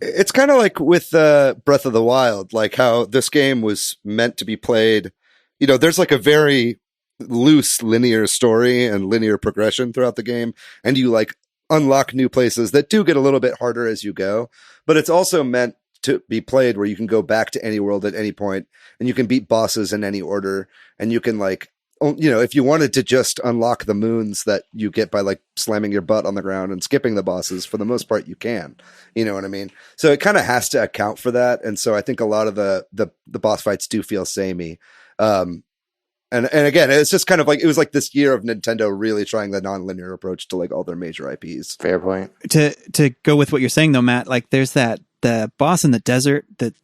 it's kind of like with Breath of the Wild, like how this game was meant to be played. There's like a very loose linear story and linear progression throughout the game, and you like unlock new places that do get a little bit harder as you go, but it's also meant to be played where you can go back to any world at any point and you can beat bosses in any order, and you can like, if you wanted to just unlock the moons that you get by like slamming your butt on the ground and skipping the bosses, for the most part you can. You know what I mean? So it kind of has to account for that, and so I think a lot of the boss fights do feel samey. And again, it's just kind of like, it was like this year of Nintendo really trying the non-linear approach to like all their major IPs. Fair point. To go with what you're saying though, Matt, like there's the boss in the desert that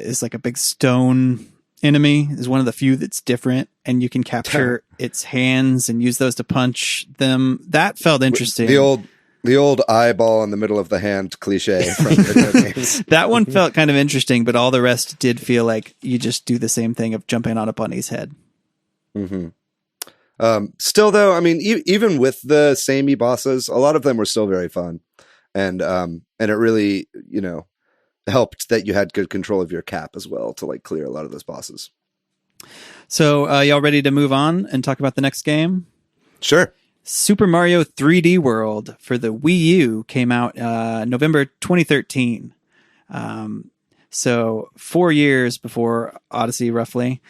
is like a big stone enemy, is one of the few that's different, and you can capture its hands and use those to punch them. That felt interesting. The The old eyeball in the middle of the hand cliche from video games. That one felt kind of interesting, but all the rest did feel like you just do the same thing of jumping on a bunny's head. Still, though, I mean, even with the samey bosses, a lot of them were still very fun, and it really, helped that you had good control of your cap as well to like clear a lot of those bosses. So, y'all ready to move on and talk about the next game? Sure. Super Mario 3D World for the Wii U came out November 2013. So 4 years before Odyssey, roughly,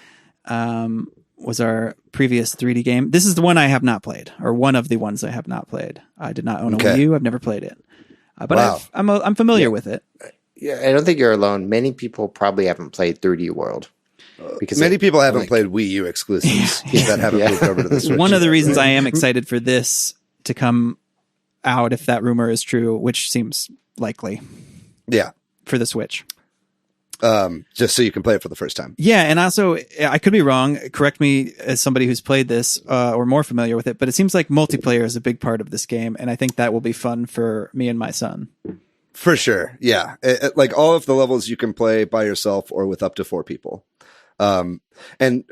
was our previous 3D game. This is the one I have not played, or one of the ones I have not played. I did not own a Wii U. I've never played it, but Wow. I'm familiar with it. Yeah, I don't think you're alone. Many people probably haven't played 3D World. Because many people haven't played Wii U exclusives that haven't moved over to the Switch. One of the yet, reasons right? I am excited for this to come out, if that rumor is true, which seems likely, Yeah. for the Switch. Just so you can play it for the first time. Yeah, and also, I could be wrong. Correct me as somebody who's played this or more familiar with it, but it seems like multiplayer is a big part of this game, and I think that will be fun for me and my son. For sure. Yeah. Like all of the levels you can play by yourself or with up to 4 people. And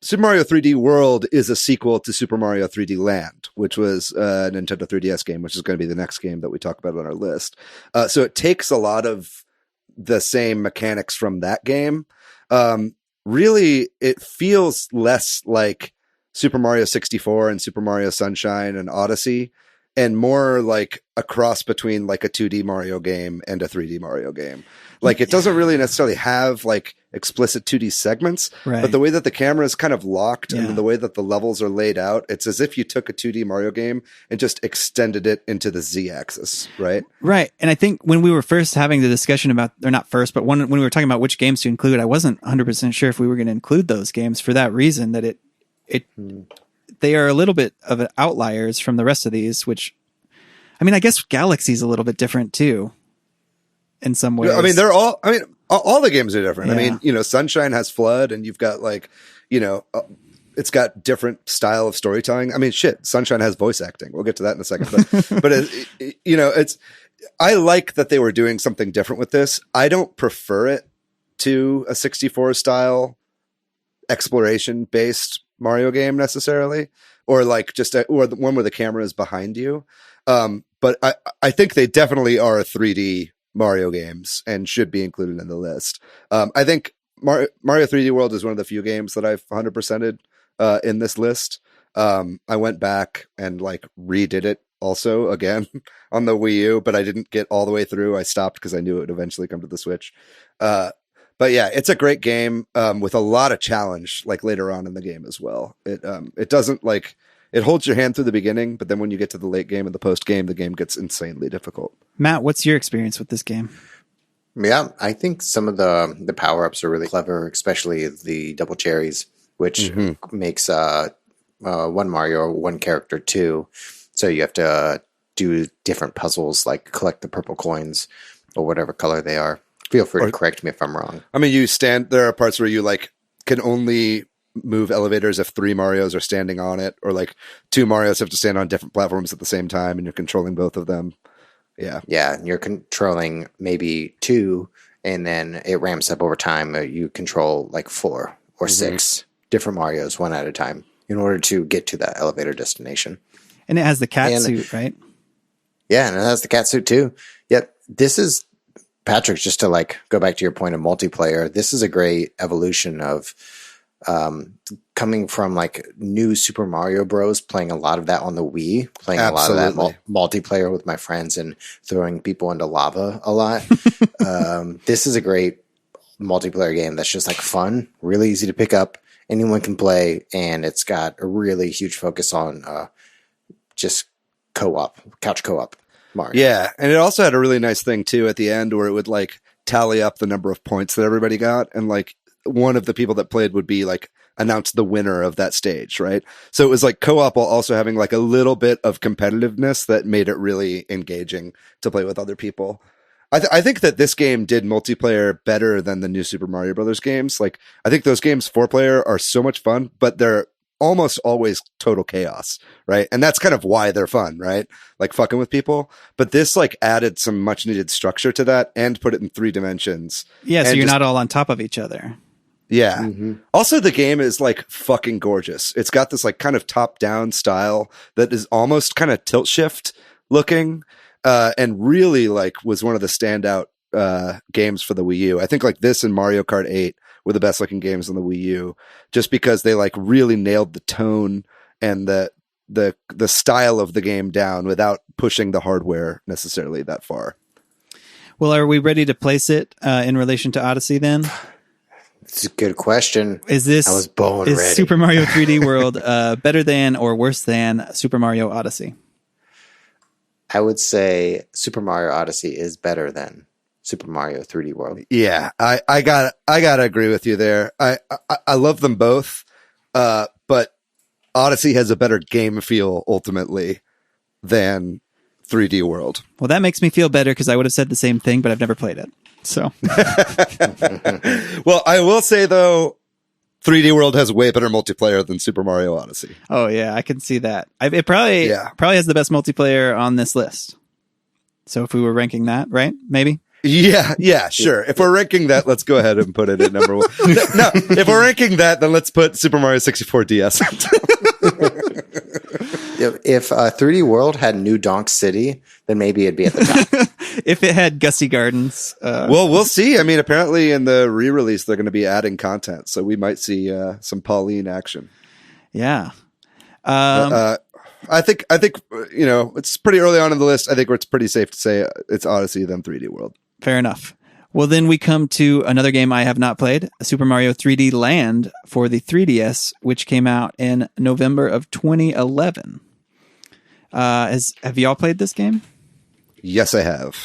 Super Mario 3D World is a sequel to Super Mario 3D Land, which was a Nintendo 3DS game, which is going to be the next game that we talk about on our list. So it takes a lot of the same mechanics from that game. Really, it feels less like Super Mario 64 and Super Mario Sunshine and Odyssey, and more like a cross between like a 2D Mario game and a 3D Mario game. Like it doesn't really necessarily have like explicit 2D segments, Right. but the way that the camera is kind of locked Yeah. and the way that the levels are laid out, it's as if you took a 2D Mario game and just extended it into the Z axis, right? Right. And I think when we were first having the discussion about, or not first, but when we were talking about which games to include, I wasn't 100% sure if we were going to include those games for that reason, that they are a little bit of outliers from the rest of these, which, I mean, I guess Galaxy's a little bit different too, in some ways. I mean, all the games are different. Yeah. I mean, Sunshine has Flood, and you've got like, it's got different style of storytelling. I mean, shit, Sunshine has voice acting. We'll get to that in a second. But I like that they were doing something different with this. I don't prefer it to a 64 style exploration based Mario game necessarily, or like or the one where the camera is behind you. But I think they definitely are 3D Mario games and should be included in the list. I think Mario 3D World is one of the few games that I've 100%ed in this list. I went back and like redid it also again on the Wii U, but I didn't get all the way through. I stopped because I knew it would eventually come to the Switch. But yeah, it's a great game with a lot of challenge like later on in the game as well. It doesn't like, it holds your hand through the beginning, but then when you get to the late game and the post game, the game gets insanely difficult. Matt, what's your experience with this game? Yeah, I think some of the power-ups are really clever, especially the double cherries, which makes one Mario, one character, two. So you have to do different puzzles, like collect the purple coins or whatever color they are. Feel free to correct me if I'm wrong. I mean, there are parts where you like can only move elevators if 3 Marios are standing on it, or like 2 Marios have to stand on different platforms at the same time and you're controlling both of them. Yeah. Yeah, and you're controlling maybe 2, and then it ramps up over time. You control like 4 or 6 different Marios one at a time in order to get to that elevator destination. And it has the cat suit, right? Yeah, and it has the cat suit too. Yep. This is, Patrick, just to like go back to your point of multiplayer, this is a great evolution of coming from like new Super Mario Bros, playing a lot of that on the Wii, playing Absolutely. a lot of that multiplayer with my friends and throwing people into lava a lot. This is a great multiplayer game that's just like fun, really easy to pick up, anyone can play, and it's got a really huge focus on just couch co-op Mario. Yeah, and it also had a really nice thing too at the end where it would like tally up the number of points that everybody got, and like one of the people that played would be like announce the winner of that stage, right? So it was like co-op while also having like a little bit of competitiveness that made it really engaging to play with other people. I think that this game did multiplayer better than the new Super Mario Brothers games. Like, I think those games 4-player are so much fun, but they're almost always total chaos, right? And that's kind of why they're fun, right? Like fucking with people. But this like added some much needed structure to that and put it in 3 dimensions. Yeah, so and you're just- not all on top of each other. Yeah. Mm-hmm. Also, the game is like fucking gorgeous. It's got this like kind of top down style that is almost kind of tilt shift looking, and really like was one of the standout games for the Wii U. I think like this and Mario Kart 8 were the best looking games on the Wii U, just because they like really nailed the tone and the style of the game down without pushing the hardware necessarily that far. Well, are we ready to place it in relation to Odyssey then? It's a good question. Is this I was born is ready. Super Mario 3D World better than or worse than Super Mario Odyssey? I would say Super Mario Odyssey is better than Super Mario 3D World. Yeah, I gotta agree with you there. I love them both, but Odyssey has a better game feel ultimately than 3D World. Well, that makes me feel better because I would have said the same thing, but I've never played it. So, Well, I will say though, 3D World has way better multiplayer than Super Mario Odyssey. oh yeah, I can see that. It probably has the best multiplayer on this list. So if we were ranking that, right? Maybe. Yeah, sure. If we're ranking that, let's go ahead and put it at number 1. No, if we're ranking that, then let's put Super Mario 64 DS. If 3D World had New Donk City, then maybe it'd be at the top. If it had Gussie Gardens, Well, we'll see. I mean, apparently in the re-release, they're going to be adding content, so we might see some Pauline action. yeah. I think it's pretty early on in the list. I think it's pretty safe to say it's Odyssey than 3D World. Fair enough. Well, then we come to another game I have not played, Super Mario 3D Land for the 3DS, which came out in November of 2011. Have y'all played this game? Yes, I have.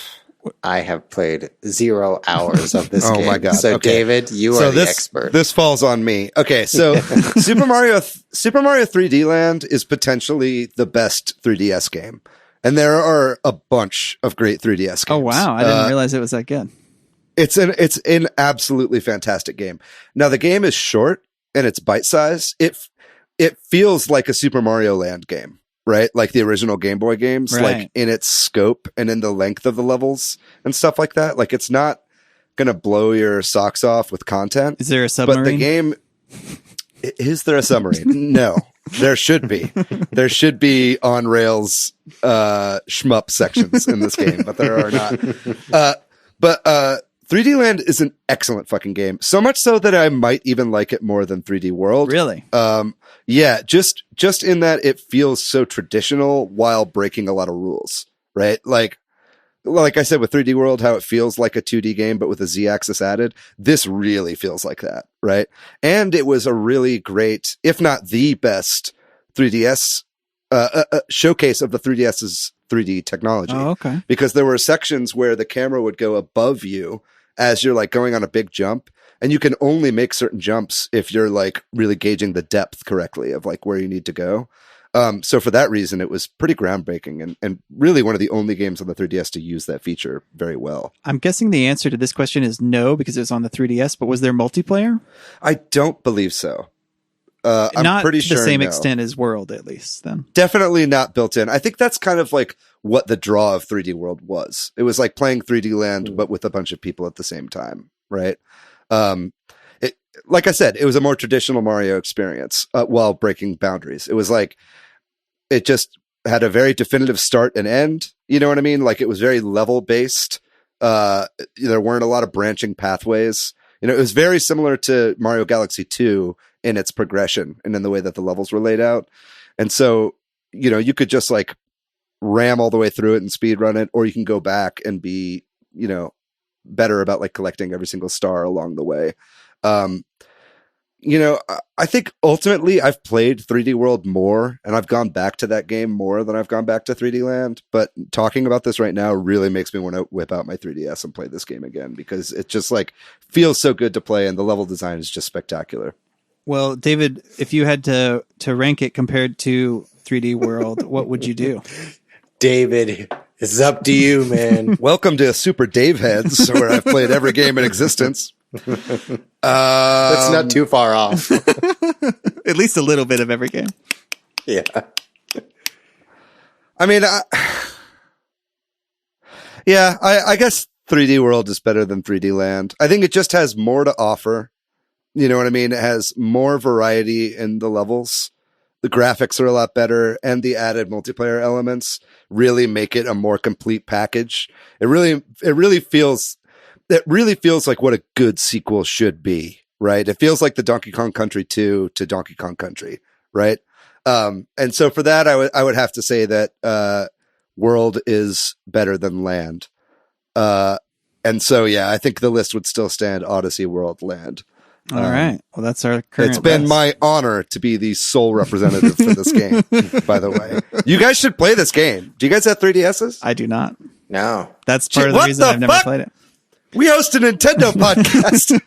I have played 0 hours of this game. Oh my God. So Okay. David, you are the expert. This falls on me. Okay, so Super Mario 3D Land is potentially the best 3DS game. And there are a bunch of great 3DS games. Oh, wow. I didn't realize it was that good. It's an absolutely fantastic game. Now the game is short and it's bite-sized. It feels like a Super Mario Land game, right? Like the original Game Boy games, Right. like in its scope and in the length of the levels and stuff like that. Like it's not going to blow your socks off with content. Is there a submarine? But the game, is there a submarine? No, there should be. There should be on rails shmup sections in this game, but there are not. But 3D Land is an excellent fucking game. So much so that I might even like it more than 3D World. Really? Yeah, just in that it feels so traditional while breaking a lot of rules, right? Like I said with 3D World, how it feels like a 2D game, but with a Z-axis added. This really feels like that, right? And it was a really great, if not the best 3DS showcase of the 3DS's 3D technology. Oh, okay. Because there were sections where the camera would go above you as you're like going on a big jump, and you can only make certain jumps if you're like really gauging the depth correctly of like where you need to go. So for that reason, it was pretty groundbreaking and really one of the only games on the 3DS to use that feature very well. I'm guessing the answer to this question is no, because it was on the 3DS, but was there multiplayer? I don't believe so. I'm Not pretty to sure the same no. extent as World, at least, then. Definitely not built in. I think that's kind of like what the draw of 3D World was. It was like playing 3D Land, but with a bunch of people at the same time, right? Like I said, it was a more traditional Mario experience while breaking boundaries. It was like, it just had a very definitive start and end. You know what I mean? Like it was very level based. There weren't a lot of branching pathways. You know, it was very similar to Mario Galaxy 2 in its progression and in the way that the levels were laid out. And so, you know, you could just like ram all the way through it and speed run it, or you can go back and be, you know, better about like collecting every single star along the way. You know, I think ultimately I've played 3D World more and I've gone back to that game more than I've gone back to 3D Land. But talking about this right now really makes me want to whip out my 3DS and play this game again, because it just like feels so good to play and the level design is just spectacular. Well, David, if you had to rank it compared to 3D World, what would you do? David, it's up to you, man. Welcome to Super Dave Heads, where I've played every game in existence. That's not too far off. At least a little bit of every game. Yeah. I mean, I guess 3D World is better than 3D Land. I think it just has more to offer. You know what I mean? It has more variety in the levels. The graphics are a lot better, and the added multiplayer elements really make it a more complete package. It really feels like what a good sequel should be, right? It feels like the Donkey Kong Country 2 to Donkey Kong Country, right? And so for that, I would have to say that World is better than Land. And so, yeah, I think the list would still stand Odyssey, World, Land. All right. Well, that's our current It's been list. my honor to be the sole representative for this game, by the way. You guys should play this game. Do you guys have 3DSs? I do not. No. That's part of the What reason the I've never fuck? played it. We host a Nintendo podcast.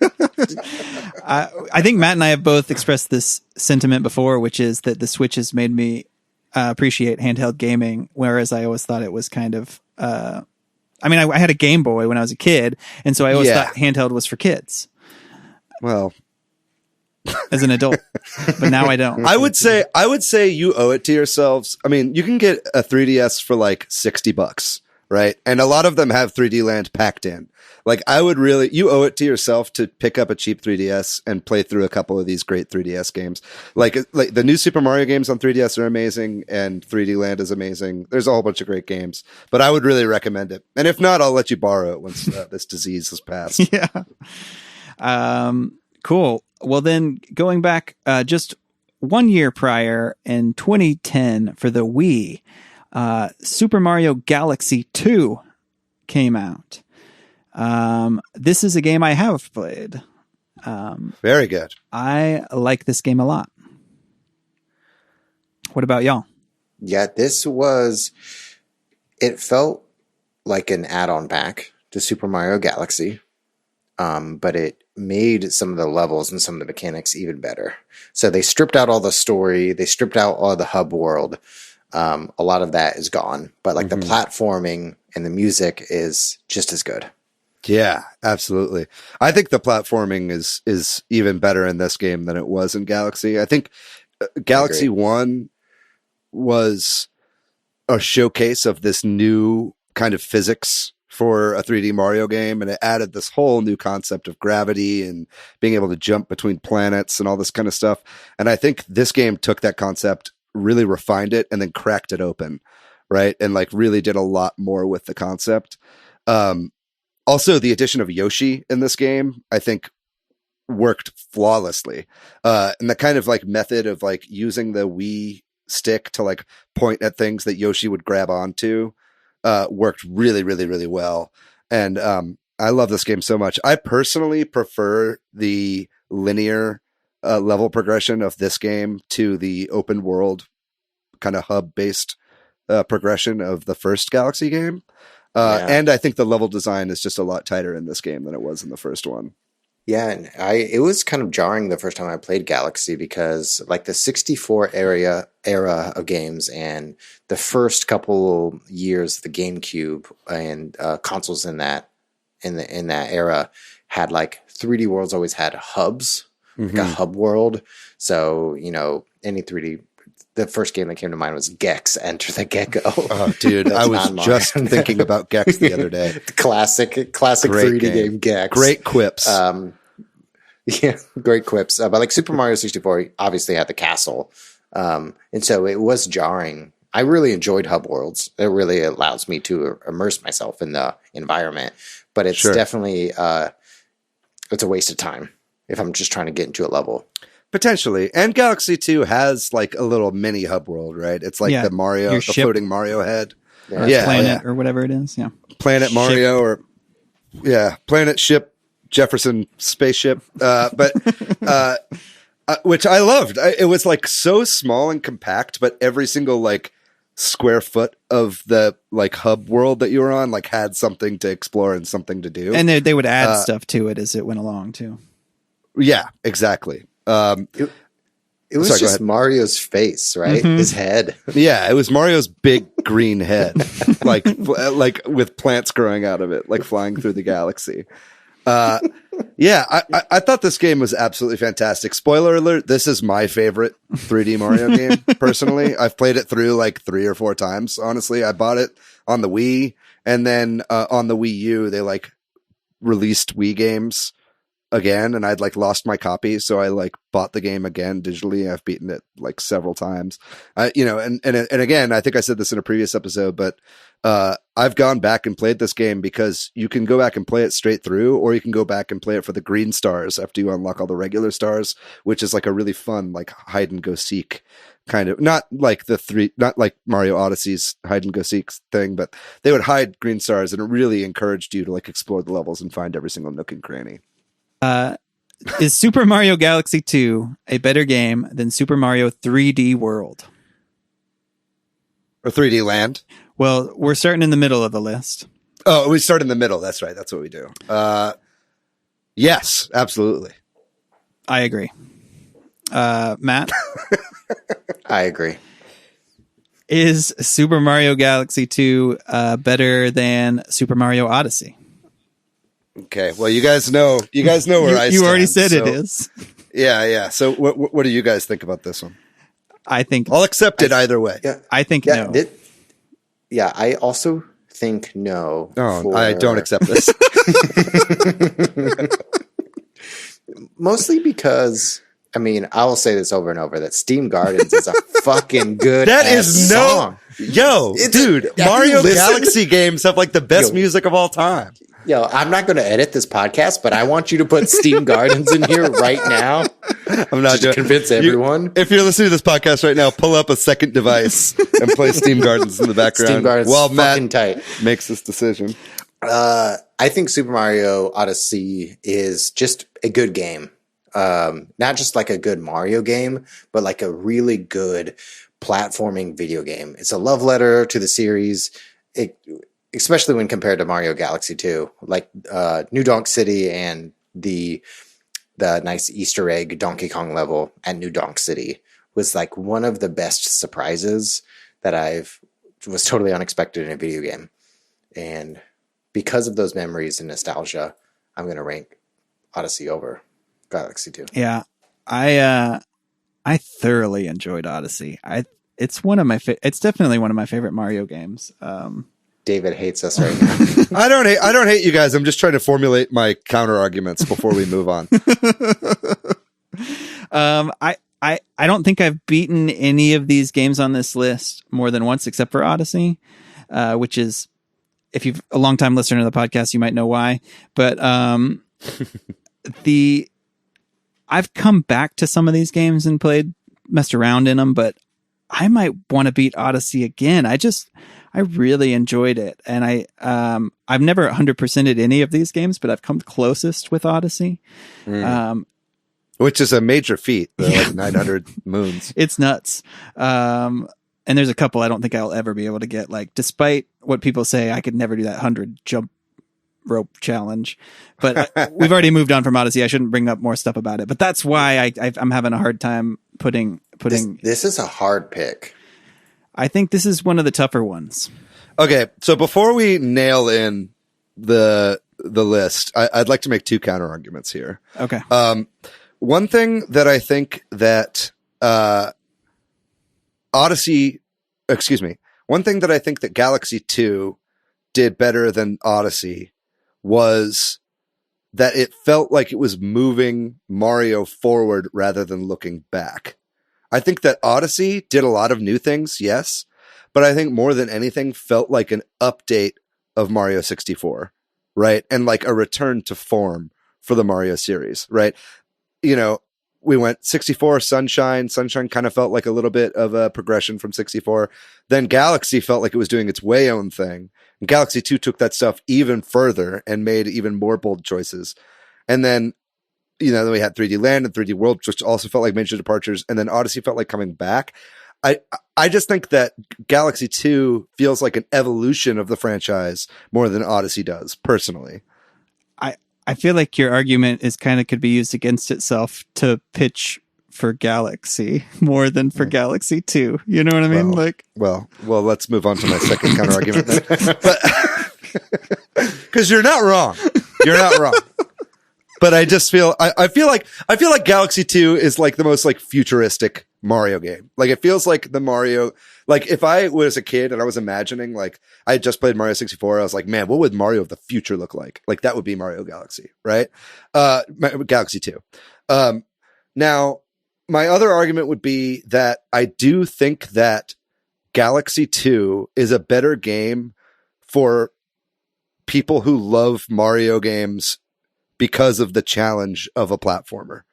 I think Matt and I have both expressed this sentiment before, which is that the Switch has made me appreciate handheld gaming, whereas I always thought it was kind of... I had a Game Boy when I was a kid, and so I always thought handheld was for kids. Well, as an adult, but now I don't. I would say you owe it to yourselves. I mean, you can get a 3DS for like $60, right? And a lot of them have 3D Land packed in. Like, you owe it to yourself to pick up a cheap 3DS and play through a couple of these great 3DS games. Like the new Super Mario games on 3DS are amazing, and 3D Land is amazing. There's a whole bunch of great games, but I would really recommend it. And if not, I'll let you borrow it once this disease has passed. Yeah. Cool. Well, then going back just 1 year prior in 2010 for the Wii, Super Mario Galaxy 2 came out. This is a game I have played. Very good. I like this game a lot. What about y'all? Yeah, it felt like an add-on pack to Super Mario Galaxy. But it made some of the levels and some of the mechanics even better. So they stripped out all the story. They stripped out all the hub world. A lot of that is gone. But like the platforming and the music is just as good. Yeah, absolutely. I think the platforming is even better in this game than it was in Galaxy. I think Galaxy 1 was a showcase of this new kind of physics for a 3D Mario game, and it added this whole new concept of gravity and being able to jump between planets and all this kind of stuff. And I think this game took that concept, really refined it, and then cracked it open, right? And like really did a lot more with the concept. Also, the addition of Yoshi in this game, I think, worked flawlessly. And the kind of like method of like using the Wii stick to like point at things that Yoshi would grab onto worked really, really, really well. And I love this game so much. I personally prefer the linear level progression of this game to the open world kind of hub-based progression of the first Galaxy game. And I think the level design is just a lot tighter in this game than it was in the first one. Yeah, and it was kind of jarring the first time I played Galaxy because like the 64 era of games and the first couple years of the GameCube and consoles in that era had like 3D worlds always had hubs, like a hub world. So, you know, any 3D. The first game that came to mind was Gex, Enter the Gecko. Oh, dude, I was just thinking about Gex the other day. Classic great 3D game Gex. Great quips. Yeah, great quips. But like Super Mario 64 obviously had the castle. And so it was jarring. I really enjoyed hub worlds. It really allows me to immerse myself in the environment. But it's definitely it's a waste of time if I'm just trying to get into a level. Potentially. And Galaxy 2 has like a little mini hub world, right? It's like the floating Mario head. Yeah. Planet or whatever it is. Yeah. Planet Mario or Planet Ship, Jefferson spaceship. Which I loved. It was like so small and compact, but every single like square foot of the like hub world that you were on like had something to explore and something to do. And they would add stuff to it as it went along too. Yeah, exactly. It was just Mario's face, right? His head. Yeah, it was Mario's big green head, like with plants growing out of it, like flying through the galaxy. Yeah, I thought this game was absolutely fantastic. Spoiler alert, this is my favorite 3D Mario game, personally. I've played it through like 3 or 4 times, honestly. I bought it on the Wii, and then on the Wii U, they like released Wii games again, and I'd like lost my copy, so I like bought the game again digitally. I've beaten it like several times. And again, I think I said this in a previous episode, but I've gone back and played this game because you can go back and play it straight through, or you can go back and play it for the green stars after you unlock all the regular stars, which is like a really fun, like hide and go seek kind of, not like Mario Odyssey's hide and go seek thing, but they would hide green stars, and it really encouraged you to like explore the levels and find every single nook and cranny. Is Super Mario Galaxy 2 a better game than Super Mario 3D World? Or 3D Land? Well, we're starting in the middle of the list. Oh, we start in the middle. That's right. That's what we do. Yes, absolutely. I agree. Matt? I agree. Is Super Mario Galaxy 2 better than Super Mario Odyssey? Okay. Well, you guys know where I stand. You already said it is. Yeah. So what do you guys think about this one? I think I'll accept it either way. Yeah, I think no. I also think no. Oh, I don't accept this. Mostly because, I mean, I will say this over and over, that Steam Gardens is a fucking good song. Dude, Mario Galaxy games have like the best music of all time. Yo, I'm not going to edit this podcast, but I want you to put Steam Gardens in here right now. I'm not to convince everyone. If you're listening to this podcast right now, pull up a second device and play Steam Gardens in the background Steam Gardens while fucking Matt tight. Makes this decision. I think Super Mario Odyssey is just a good game. Not just like a good Mario game, but like a really good platforming video game. It's a love letter to the series. Especially when compared to Mario Galaxy 2, like New Donk City and the nice Easter egg Donkey Kong level at New Donk City was like one of the best surprises that was totally unexpected in a video game. And because of those memories and nostalgia, I'm going to rank Odyssey over Galaxy 2. Yeah, I thoroughly enjoyed Odyssey. It's definitely one of my favorite Mario games. David hates us right now. I don't hate you guys. I'm just trying to formulate my counter arguments before we move on. I don't think I've beaten any of these games on this list more than once, except for Odyssey, which is, if you're a long-time listener to the podcast, you might know why. But I've come back to some of these games and messed around in them, but I might want to beat Odyssey again. I really enjoyed it, and I've never 100%ed any of these games, but I've come closest with Odyssey, which is a major feat. Like 900 moons. It's nuts. And there's a couple I don't think I'll ever be able to get. Like, despite what people say, I could never do that 100 jump rope challenge. But we've already moved on from Odyssey. I shouldn't bring up more stuff about it. But that's why I'm having a hard time putting. This is a hard pick. I think this is one of the tougher ones. Okay, so before we nail in the list, I'd like to make 2 counter arguments here. Okay. One thing that I think that one thing that I think that Galaxy 2 did better than Odyssey was that it felt like it was moving Mario forward rather than looking back. I think that Odyssey did a lot of new things, yes, but I think more than anything felt like an update of Mario 64, right? And like a return to form for the Mario series, right? You know, we went 64, Sunshine. Sunshine kind of felt like a little bit of a progression from 64. Then Galaxy felt like it was doing its way own thing. And Galaxy 2 took that stuff even further and made even more bold choices. And then, then we had 3D Land and 3D World, which also felt like major departures. And then Odyssey felt like coming back. I just think that Galaxy 2 feels like an evolution of the franchise more than Odyssey does, personally. I feel like your argument could be used against itself to pitch for Galaxy more than for Galaxy 2. You know what I mean? Well, let's move on to my second counter argument then. But because you're not wrong. You're not wrong. but I just feel I feel like Galaxy 2 is like the most like futuristic Mario game. Like it feels like the Mario, like if I was a kid and I was imagining, like I had just played Mario 64, I was like, man, what would Mario of the future look like? Like that would be Mario Galaxy, right? Galaxy 2. Now my other argument would be that I do think that Galaxy 2 is a better game for people who love Mario games because of the challenge of a platformer,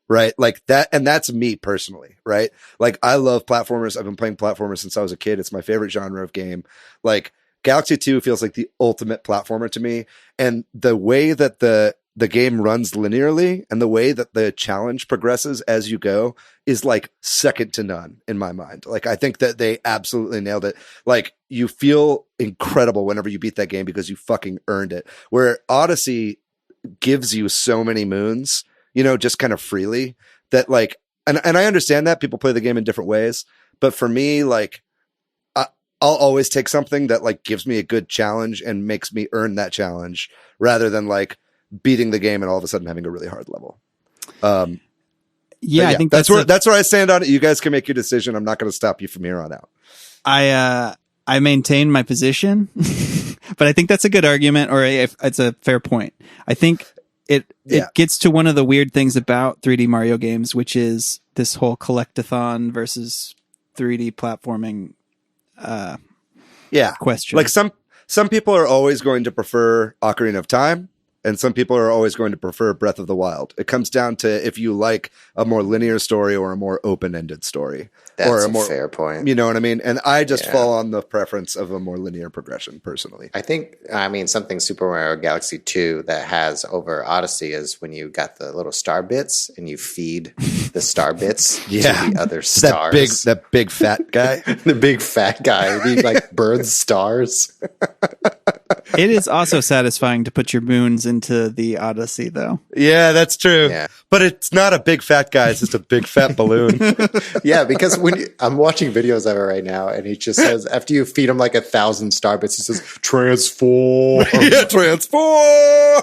right? Like that. And that's me personally, right? Like I love platformers. I've been playing platformers since I was a kid. It's my favorite genre of game. Like Galaxy 2 feels like the ultimate platformer to me. And the way that the game runs linearly and the way that the challenge progresses as you go is like second to none in my mind. Like, I think that they absolutely nailed it. Like you feel incredible whenever you beat that game because you fucking earned it. Where Odyssey gives you so many moons, you know, just kind of freely that like, and I understand that people play the game in different ways, but for me, like, I'll always take something that like gives me a good challenge and makes me earn that challenge rather than like beating the game and all of a sudden having a really hard level. Yeah, I think that's where I stand on it. You guys can make your decision. I'm not going to stop you from here on out. I maintain my position, but I think that's a good argument, or it's a fair point. I think it gets to one of the weird things about 3D Mario games, which is this whole collectathon versus 3D platforming question. Like some people are always going to prefer Ocarina of Time, and some people are always going to prefer Breath of the Wild. It comes down to if you like a more linear story or a more open-ended story. That's or a more fair point. You know what I mean? And I just fall on the preference of a more linear progression, personally. I mean, something Super Mario Galaxy 2 that has over Odyssey is when you got the little star bits and you feed the star bits to the other stars. That big fat guy. The big fat guy. He like birds stars. It is also satisfying to put your moons into the Odyssey, though. Yeah, that's true. Yeah. But it's not a big fat guy. It's just a big fat balloon. Yeah, because I'm watching videos of it right now, and he just says, after you feed him like 1,000 star bits, he says, transform. Yeah, transform.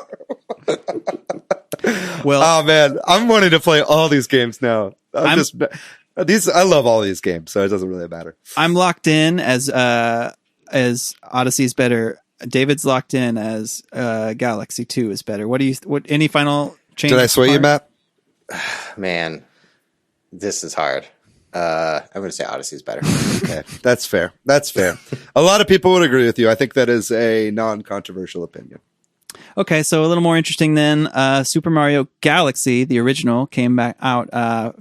Well, oh man, I'm wanting to play all these games now. I love all these games, so it doesn't really matter. I'm locked in as Odyssey's better. David's locked in as Galaxy 2 is better. What any final change? Did I sway you, Matt? Man, this is hard. I'm going to say Odyssey is better. Okay, that's fair. A lot of people would agree with you. I think that is a non-controversial opinion. Okay, so a little more interesting then. Super Mario Galaxy, the original, came back out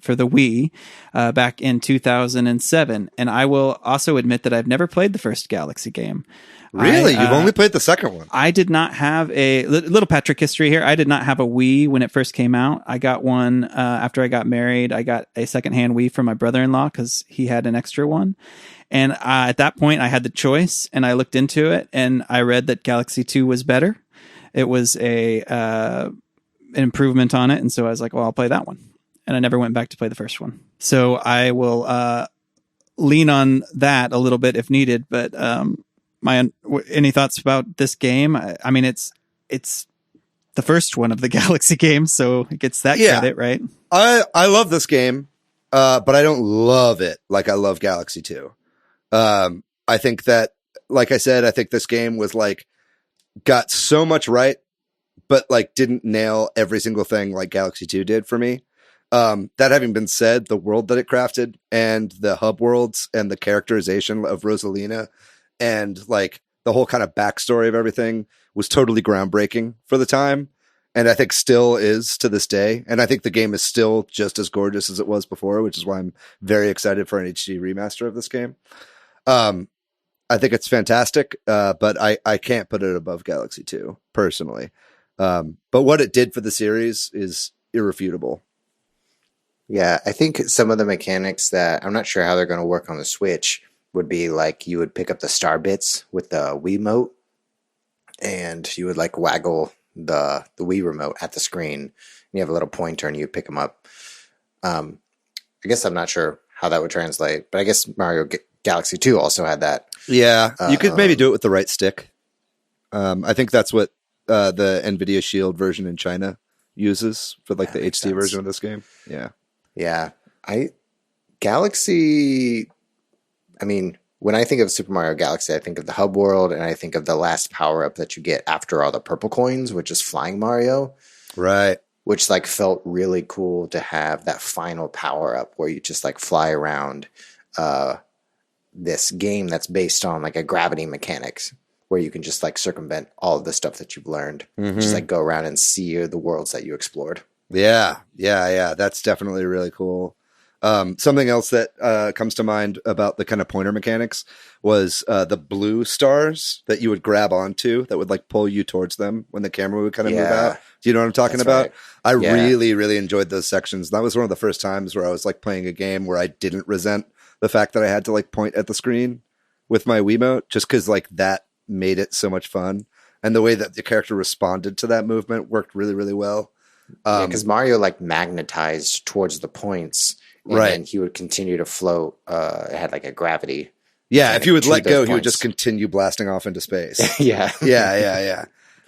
for the Wii back in 2007. And I will also admit that I've never played the first Galaxy game. Really? You've only played the second one? I did not have a little Patrick history here. I did not have a Wii when it first came out. I got one after I got married. I got a secondhand Wii from my brother-in-law because he had an extra one. And at that point, I had the choice, and I looked into it, and I read that Galaxy 2 was better. It was an improvement on it, and so I was like, well, I'll play that one. And I never went back to play the first one. So I will lean on that a little bit if needed, but any thoughts about this game? I mean, it's the first one of the Galaxy games, so it gets that credit, right? I love this game, but I don't love it like I love Galaxy 2. I think that, like I said, I think this game was like got so much right, but like didn't nail every single thing like Galaxy 2 did for me. That having been said, the world that it crafted and the hub worlds and the characterization of Rosalina and like the whole kind of backstory of everything was totally groundbreaking for the time. And I think still is to this day. And I think the game is still just as gorgeous as it was before, which is why I'm very excited for an HD remaster of this game. I think it's fantastic, but I can't put it above Galaxy 2 personally. But what it did for the series is irrefutable. Yeah, I think some of the mechanics that I'm not sure how they're going to work on the Switch would be like you would pick up the star bits with the Wiimote, and you would like waggle the Wii remote at the screen. And you have a little pointer, and you pick them up. I guess I'm not sure how that would translate, but I guess Mario Galaxy 2 also had that. Yeah, you could maybe do it with the right stick. I think that's what the NVIDIA Shield version in China uses for like the makes HD sense. version of this game. Yeah. Yeah. Galaxy, I mean, when I think of Super Mario Galaxy, I think of the hub world and I think of the last power up that you get after all the purple coins, which is Flying Mario, Right. which like felt really cool to have that final power up where you just like fly around this game that's based on like a gravity mechanics where you can just like circumvent all of the stuff that you've learned, just like go around and see the worlds that you explored. Yeah. That's definitely really cool. Something else that comes to mind about the kind of pointer mechanics was the blue stars that you would grab onto that would like pull you towards them when the camera would kind of move out. Do you know what I'm talking about? Right. I really, really enjoyed those sections. That was one of the first times where I was like playing a game where I didn't resent the fact that I had to like point at the screen with my Wiimote, just because like that made it so much fun. And the way that the character responded to that movement worked really, really well. Because Mario like magnetized towards the points. And then he would continue to float. It had like a gravity. Yeah, if you would let go, points. he would just continue blasting off into space. Yeah.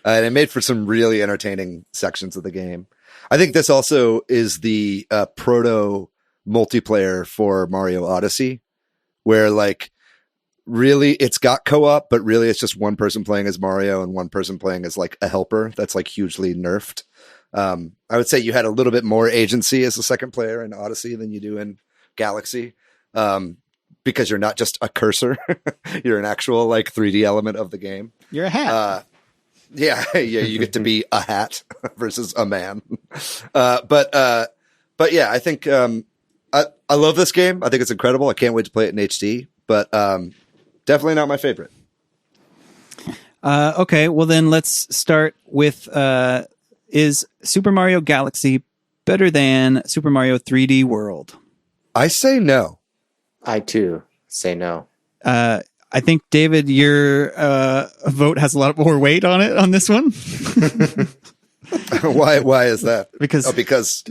And it made for some really entertaining sections of the game. I think this also is the proto multiplayer for Mario Odyssey, where like really it's got co-op, but really it's just one person playing as Mario and one person playing as like a helper. That's like hugely nerfed. I would say you had a little bit more agency as a second player in Odyssey than you do in Galaxy, because you're not just a cursor. You're an actual like 3D element of the game. You're a hat. Yeah, you get to be a hat versus a man. But yeah, I think I love this game. I think it's incredible. I can't wait to play it in HD, but definitely not my favorite. Okay, well then let's start with is Super Mario Galaxy better than Super Mario 3D World? I say no. I too say no. I think, David, your vote has a lot more weight on it on this one. Why is that? Because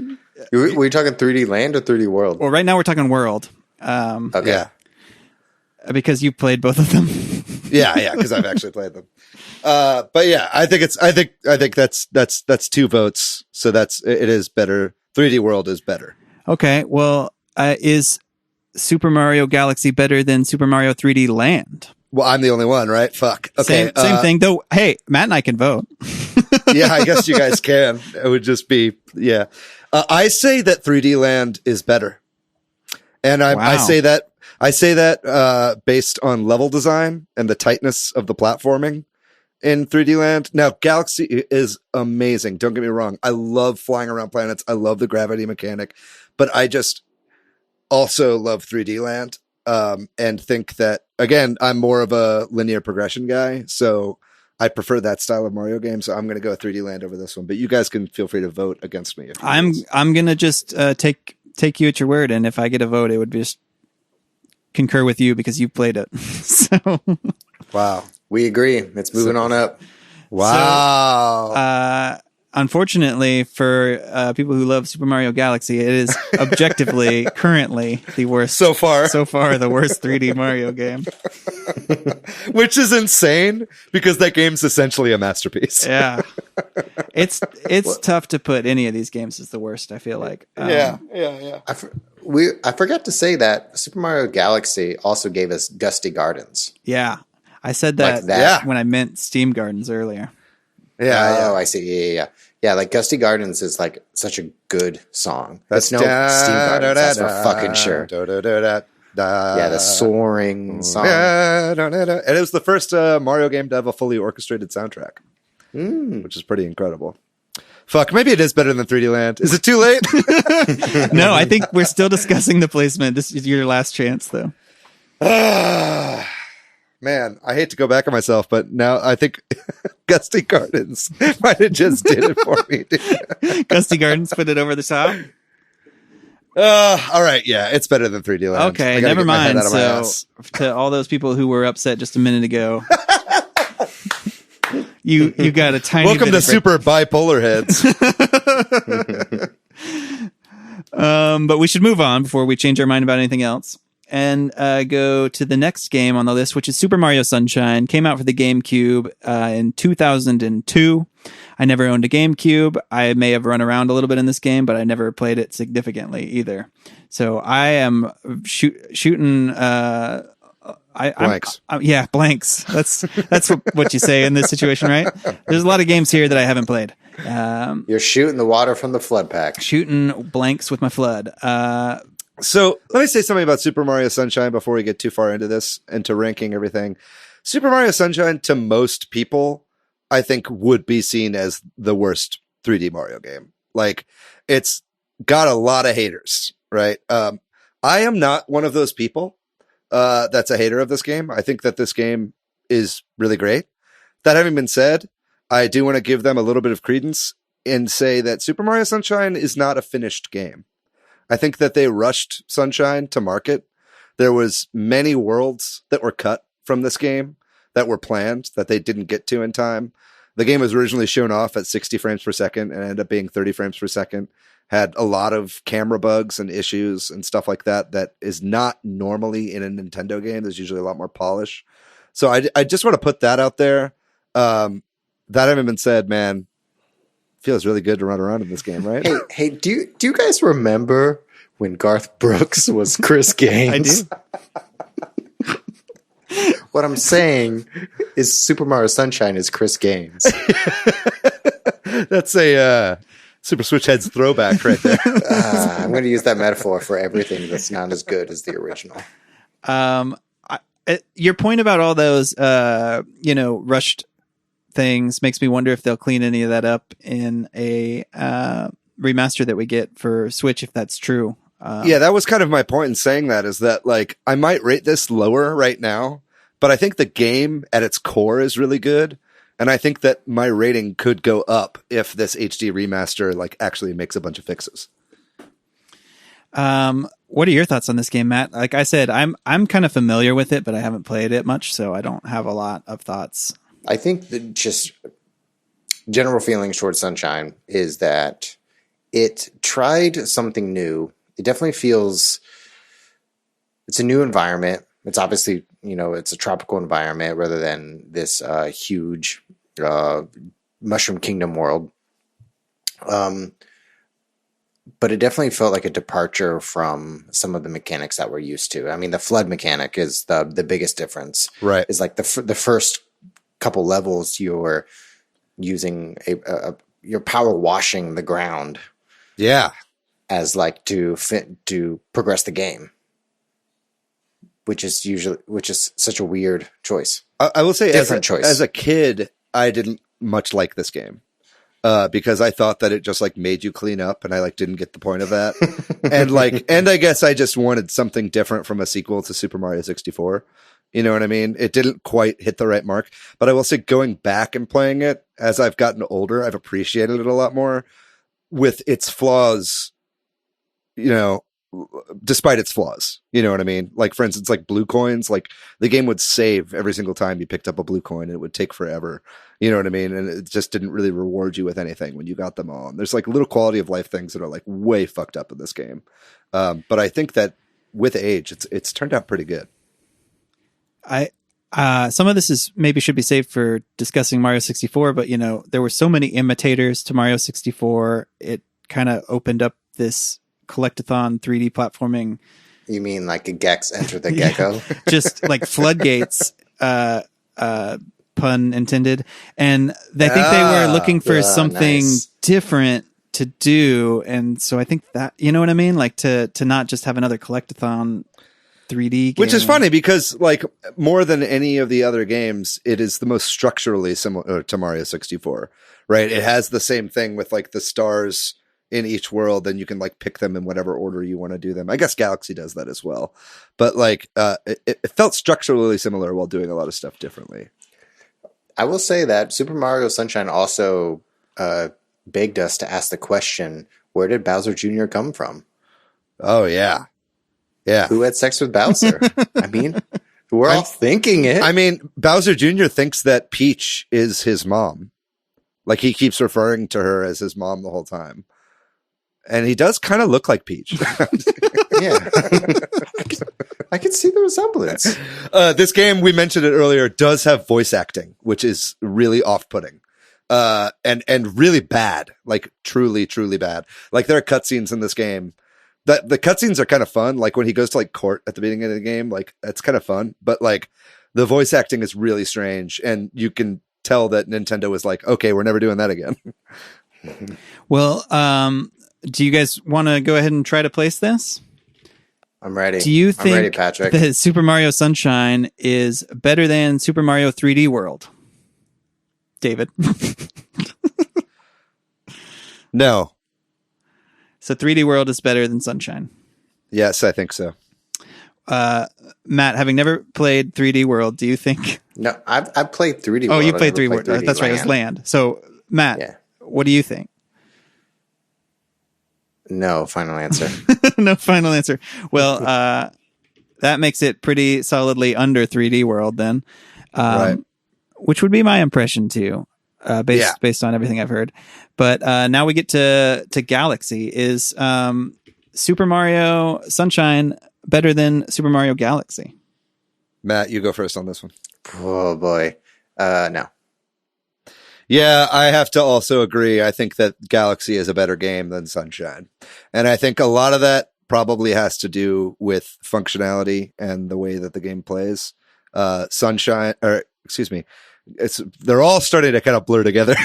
Were you talking 3D Land or 3D World? well, right now we're talking World. Okay. Yeah. Because you played both of them. Yeah, because I've actually played them. But yeah, I think that's 2 votes. So it is better. 3D World is better. Okay, well, is Super Mario Galaxy better than Super Mario 3D Land? Well, I'm the only one, right? Fuck. Okay. Same thing, though. Hey, Matt and I can vote. Yeah, I guess you guys can. It would just be, yeah. I say that 3D Land is better. And I say that based on level design and the tightness of the platforming in 3D Land. Now, Galaxy is amazing. Don't get me wrong. I love flying around planets. I love the gravity mechanic, but I just also love 3D Land. And think that, again, I'm more of a linear progression guy. So I prefer that style of Mario game. So I'm going to go 3D Land over this one, but you guys can feel free to vote against me. I'm going to just take you at your word. And if I get a vote, it would be just concur with you because you played it. So wow. We agree. It's moving on up. Wow. So, unfortunately for people who love Super Mario Galaxy, it is objectively currently the worst so far the worst 3D Mario game. Which is insane because that game's essentially a masterpiece. Yeah. It's tough to put any of these games as the worst, I feel like. Yeah. I forgot to say that Super Mario Galaxy also gave us Gusty Gardens. Yeah. I said that, Like that. when I meant Steam Gardens earlier. Yeah. I see. Yeah. Yeah, like Gusty Gardens is like such a good song. That's no Steam Gardens, that's for fucking sure. Yeah, the soaring song. And it was the first Mario game to have a fully orchestrated soundtrack, which is pretty incredible. Fuck, maybe it is better than 3D Land. Is it too late? No, I think we're still discussing the placement. This is your last chance, though. Man, I hate to go back on myself, but now I think Gusty Gardens might have just did it for me. Gusty Gardens put it over the top. All right, yeah, it's better than 3D Land. Okay, never mind. So, to all those people who were upset just a minute ago, you got a tiny. Welcome to Super Bipolar Heads. But we should move on before we change our mind about anything else. And go to the next game on the list, which is Super Mario Sunshine. Came out for the GameCube in 2002. I never owned a GameCube. I may have run around a little bit in this game, but I never played it significantly either. So I am shooting. Blanks. Yeah, blanks. That's what you say in this situation, right? There's a lot of games here that I haven't played. You're shooting the water from the flood pack. Shooting blanks with my flood. So let me say something about Super Mario Sunshine before we get too far into this, into ranking everything. Super Mario Sunshine, to most people, I think would be seen as the worst 3D Mario game. Like, it's got a lot of haters, right? I am not one of those people that's a hater of this game. I think that this game is really great. That having been said, I do want to give them a little bit of credence and say that Super Mario Sunshine is not a finished game. I think that they rushed Sunshine to market. There was many worlds that were cut from this game that were planned that they didn't get to in time. The game was originally shown off at 60 frames per second and ended up being 30 frames per second. Had a lot of camera bugs and issues and stuff like that that is not normally in a Nintendo game. There's usually a lot more polish. So I just want to put that out there. That having been said, man, feels really good to run around in this game, right? Hey, do you guys remember when Garth Brooks was Chris Gaines? I do. What I'm saying is Super Mario Sunshine is Chris Gaines. That's a Super Switch Heads throwback right there. I'm going to use that metaphor for everything that's not as good as the original. Your point about all those, rushed things makes me wonder if they'll clean any of that up in a remaster that we get for Switch, if that's true. Yeah, that was kind of my point in saying that, is that like I might rate this lower right now, but I think the game at its core is really good. And I think that my rating could go up if this HD remaster like actually makes a bunch of fixes. What are your thoughts on this game, Matt? Like I said, I'm kind of familiar with it, but I haven't played it much, so I don't have a lot of thoughts. I think that just general feelings towards Sunshine is that it tried something new. It definitely feels it's a new environment. It's obviously, it's a tropical environment rather than this huge Mushroom Kingdom world. But it definitely felt like a departure from some of the mechanics that we're used to. I mean, the flood mechanic is the biggest difference. Right. Is like the first couple levels you're using you're power washing the ground. Yeah. As like to progress the game. Which is such a weird choice. I will say, choice. As a kid, I didn't much like this game because I thought that it just like made you clean up, and I like didn't get the point of that. and I guess I just wanted something different from a sequel to Super Mario 64. You know what I mean? It didn't quite hit the right mark. But I will say, going back and playing it as I've gotten older, I've appreciated it a lot more with its flaws. Despite its flaws, you know what I mean? Like, for instance, like blue coins, like the game would save every single time you picked up a blue coin, and it would take forever. You know what I mean? And it just didn't really reward you with anything when you got them all. And there's like little quality of life things that are like way fucked up in this game. But I think that with age, it's turned out pretty good. Some of this should be saved for discussing Mario 64, but there were so many imitators to Mario 64. It kind of opened up this collectathon 3D platforming. You mean like a Gex Enter the Gecko? Just like floodgates, pun intended. And they think they were looking for something different to do. And so I think that, you know what I mean? Like to not just have another collectathon 3D game. Which is funny because like more than any of the other games, it is the most structurally similar to Mario 64, right? It has the same thing with like the stars in each world, and you can like pick them in whatever order you want to do them. I guess Galaxy does that as well, but like it felt structurally similar while doing a lot of stuff differently. I will say that Super Mario Sunshine also begged us to ask the question, where did Bowser Jr. come from? Oh yeah. Who had sex with Bowser? I mean, we're all thinking it. I mean, Bowser Jr. thinks that Peach is his mom. Like he keeps referring to her as his mom the whole time. And he does kind of look like Peach. Yeah. I can see the resemblance. This game, we mentioned it earlier, does have voice acting, which is really off-putting. and really bad, like truly, truly bad. Like there are cutscenes in this game that the cutscenes are kind of fun. Like when he goes to like court at the beginning of the game, like that's kind of fun, but like the voice acting is really strange. And you can tell that Nintendo was like, okay, we're never doing that again. Well, do you guys want to go ahead and try to place this? I'm ready. Do you think I'm ready, Patrick? that Super Mario Sunshine is better than Super Mario 3D World? David. No. So 3D World is better than Sunshine. Yes, I think so. Matt, having never played 3D World, do you think? No, I've played 3D Oh, World. you I played never 3D World. That's right. It was Land. So, Matt, Yeah. what do you think? No, final answer. No final answer. Well, that makes it pretty solidly under 3D World then. Right. Which would be my impression too, based on everything I've heard. But now we get to Galaxy. Is Super Mario Sunshine better than Super Mario Galaxy? Matt, you go first on this one. Oh boy. No. Yeah, I have to also agree. I think that Galaxy is a better game than Sunshine. And I think a lot of that probably has to do with functionality and the way that the game plays. They're all starting to kind of blur together.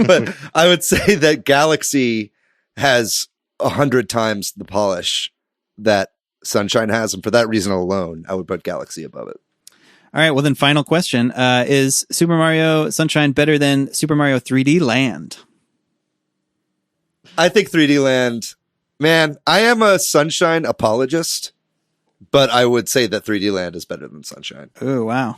But I would say that Galaxy has 100 times the polish that Sunshine has. And for that reason alone, I would put Galaxy above it. All right. Well, then final question. Is Super Mario Sunshine better than Super Mario 3D Land? I think 3D Land, man, I am a Sunshine apologist, but I would say that 3D Land is better than Sunshine. Oh, wow.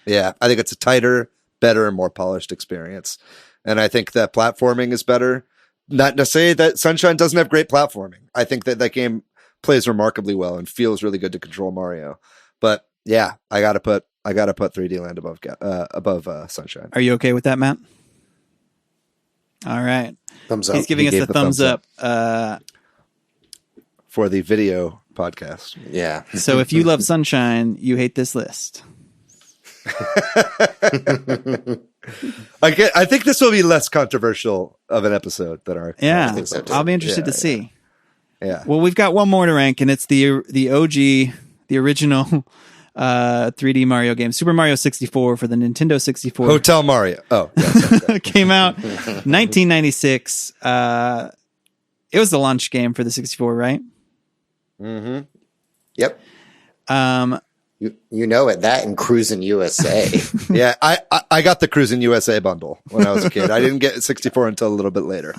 Yeah, I think it's a tighter, better, and more polished experience. And I think that platforming is better. Not to say that Sunshine doesn't have great platforming. I think that that game plays remarkably well and feels really good to control Mario. But yeah, I gotta put 3D Land above Sunshine. Are you okay with that, Matt? All right. Thumbs up. He's giving us gave the the thumbs thumbs up. For the video podcast. Yeah. So if you love Sunshine, you hate this list. I think this will be less controversial of an episode than our. Yeah, I think so, too. I'll be interested Yeah, to see. Yeah. Well, we've got one more to rank, and it's the OG, the original 3D Mario game, Super Mario 64 for the Nintendo 64. Hotel Mario. Oh, yes. Came out 1996. It was the launch game for the 64, right? Mm-hmm. Yep. Um, You know it. That and Cruisin' USA. Yeah, I got the Cruisin' USA bundle when I was a kid. I didn't get 64 until a little bit later.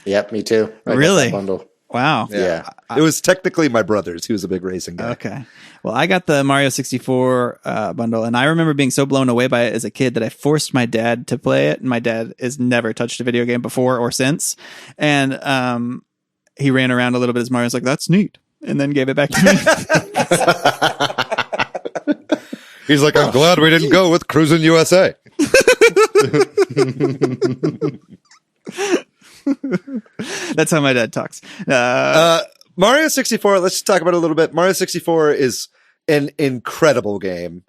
Yep, me too. I got Really? that bundle. wow. Yeah. It was technically my brother's. He was a big racing guy. Okay. Well, I got the Mario 64 bundle, and I remember being so blown away by it as a kid that I forced my dad to play it. And my dad has never touched a video game before or since. And he ran around a little bit as Mario was like, "That's neat," and then gave it back to me. He's like, I'm glad we didn't go with Cruisin' USA. That's how my dad talks. Mario 64, let's just talk about it a little bit. Mario 64 is an incredible game,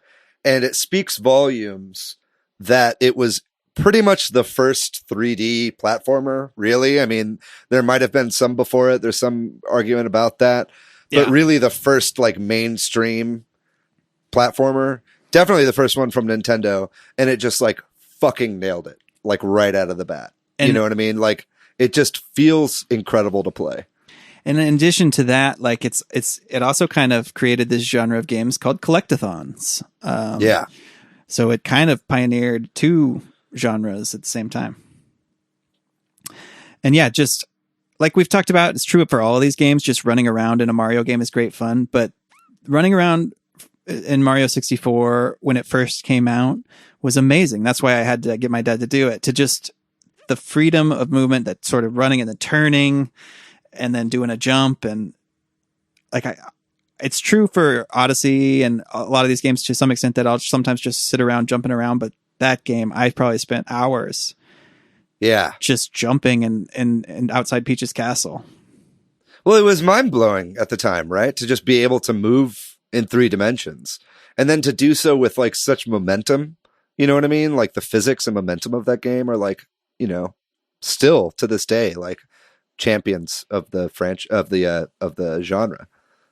and it speaks volumes that it was pretty much the first 3D platformer, really. I mean, there might have been some before it. There's some argument about that. But Yeah. really the first like mainstream platformer, definitely the first one from Nintendo, and it just like fucking nailed it, like right out of the bat. And- you know what I mean? Like it just feels incredible to play. And in addition to that, like it also kind of created this genre of games called collectathons. Yeah. So it kind of pioneered two genres at the same time. And yeah, just like we've talked about, it's true for all of these games. Just running around in a Mario game is great fun, but running around in Mario 64 when it first came out was amazing. That's why I had to get my dad to do it, to just the freedom of movement, that sort of running and the turning and then doing a jump. And like, it's true for Odyssey and a lot of these games to some extent, that I'll sometimes just sit around jumping around. But that game, I probably spent hours just jumping and outside Peach's castle. Well, it was mind blowing at the time, right? To just be able to move in 3 dimensions and then to do so with like such momentum You know what I mean? Like the physics and momentum of that game are like, you know, still to this day, like champions of the of the genre.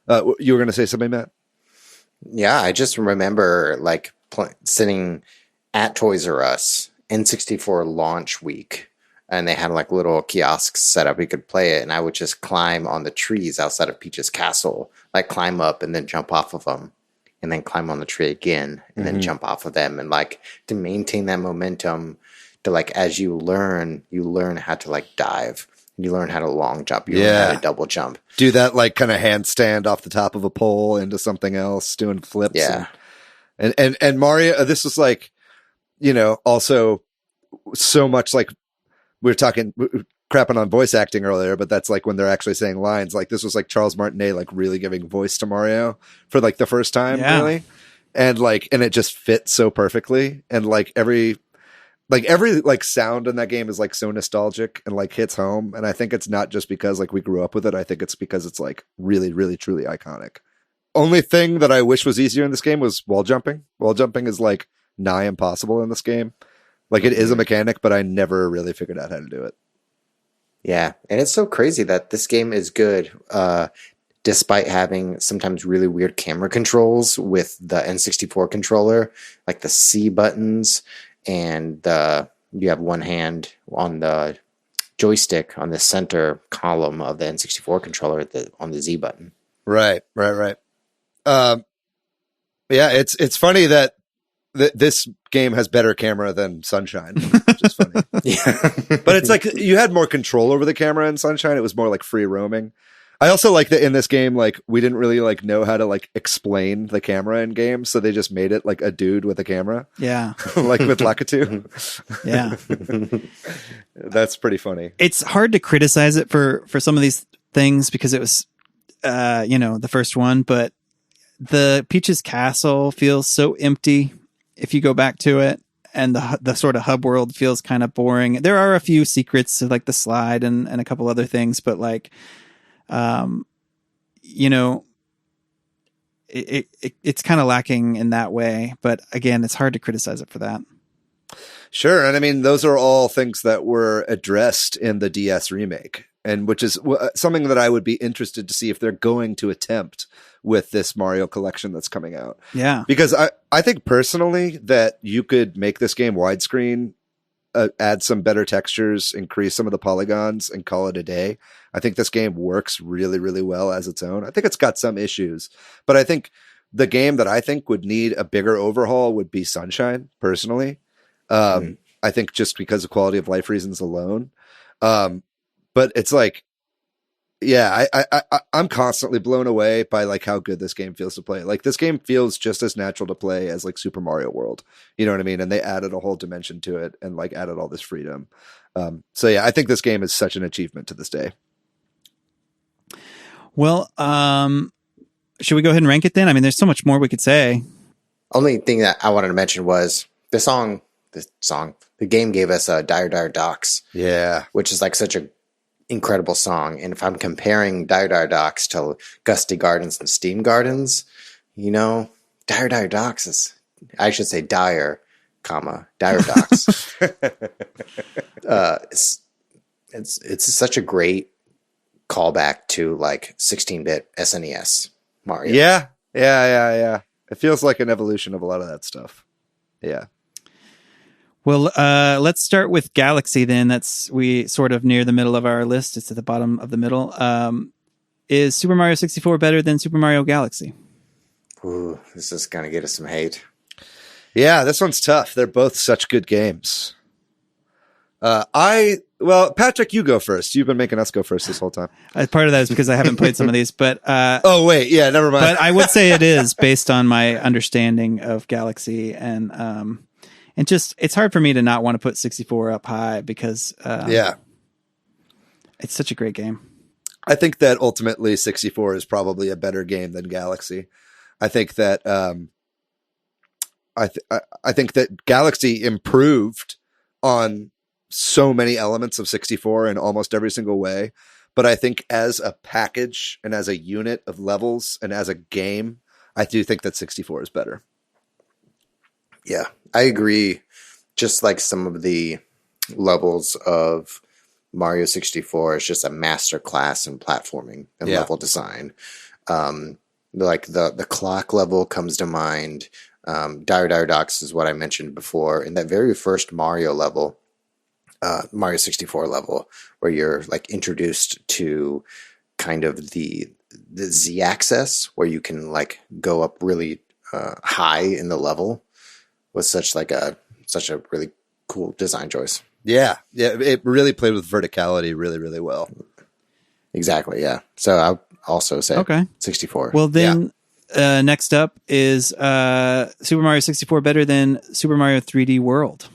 You were going to say something, Matt? Yeah, I just remember like sitting at Toys R Us N64 launch week, and they had like little kiosks set up. You could play it, and I would just climb on the trees outside of Peach's castle, like climb up and then jump off of them, and then climb on the tree again, and then jump off of them, and like to maintain that momentum. To like as you learn how to like dive. You learn how to long jump. You learn how to double jump. Do that like kind of handstand off the top of a pole into something else, doing flips. Yeah. And Mario, this was like, you know, also so much like we were crapping on voice acting earlier, but that's like when they're actually saying lines. Like this was like Charles Martinet like really giving voice to Mario for like the first time, really. And it just fits so perfectly. And like every like sound in that game is like so nostalgic and like hits home. And I think it's not just because like we grew up with it. I think it's because it's like really, really, truly iconic. Only thing that I wish was easier in this game was wall jumping. Wall jumping is like nigh impossible in this game. Like it is a mechanic, but I never really figured out how to do it. Yeah. And it's so crazy that this game is good, despite having sometimes really weird camera controls with the N64 controller, like the C buttons. And you have one hand on the joystick on the center column of the N64 controller on the Z button. Right. Yeah, it's funny that this game has better camera than Sunshine, which is funny. Yeah, but it's like you had more control over the camera in Sunshine. It was more like free roaming. I also like that in this game, like we didn't really like know how to like explain the camera in games, so they just made it like a dude with a camera. Yeah, like with Lakitu. Yeah, that's pretty funny. It's hard to criticize it for some of these things because it was, the first one, but the Peach's Castle feels so empty if you go back to it, and the sort of hub world feels kind of boring. There are a few secrets of like the slide and a couple other things, but like. It's kind of lacking in that way, but again, it's hard to criticize it for that. Sure. And I mean, those are all things that were addressed in the DS remake, and which is something that I would be interested to see if they're going to attempt with this Mario collection that's coming out. Yeah. Because I think personally that you could make this game widescreen, add some better textures, increase some of the polygons, and call it a day. I think this game works really, really well as its own. I think it's got some issues, but I think the game that I think would need a bigger overhaul would be Sunshine, personally. I think just because of quality of life reasons alone. But it's like, yeah, I'm constantly blown away by like how good this game feels to play. Like this game feels just as natural to play as like Super Mario World. You know what I mean? And they added a whole dimension to it and like added all this freedom. So yeah, I think this game is such an achievement to this day. Well, should we go ahead and rank it then? I mean, there's so much more we could say. Only thing that I wanted to mention was the game gave us Dire Dire Docks. Yeah. Which is like such a incredible song. And if I'm comparing Dire Dire Docks to Gusty Gardens and Steam Gardens, Dire Dire Docks is, I should say Dire Docks. It's such a great callback to like 16-bit SNES Mario. Yeah. It feels like an evolution of a lot of that stuff. Yeah. Well, let's start with Galaxy then. We sort of near the middle of our list. It's at the bottom of the middle. Is Super Mario 64 better than Super Mario Galaxy? Ooh, this is going to get us some hate. Yeah, this one's tough. They're both such good games. Patrick, you go first. You've been making us go first this whole time. Part of that is because I haven't played some of these, but oh wait, yeah, never mind. But I would say it is based on my understanding of Galaxy, and just it's hard for me to not want to put 64 up high because it's such a great game. I think that ultimately 64 is probably a better game than Galaxy. I think that I think that Galaxy improved on so many elements of 64 in almost every single way. But I think as a package and as a unit of levels and as a game, I do think that 64 is better. Yeah, I agree. Just like some of the levels of Mario 64 is just a master class in platforming and level design. Like the clock level comes to mind. Dire Dire Docks is what I mentioned before. In that very first Mario level, Mario 64 level, where you're like introduced to kind of the Z-axis, where you can like go up really high in the level, was such a really cool design choice. Yeah, it really played with verticality really, really well. Exactly, yeah. So I'll also say 64. Well, then next up is Super Mario 64 better than Super Mario 3D World.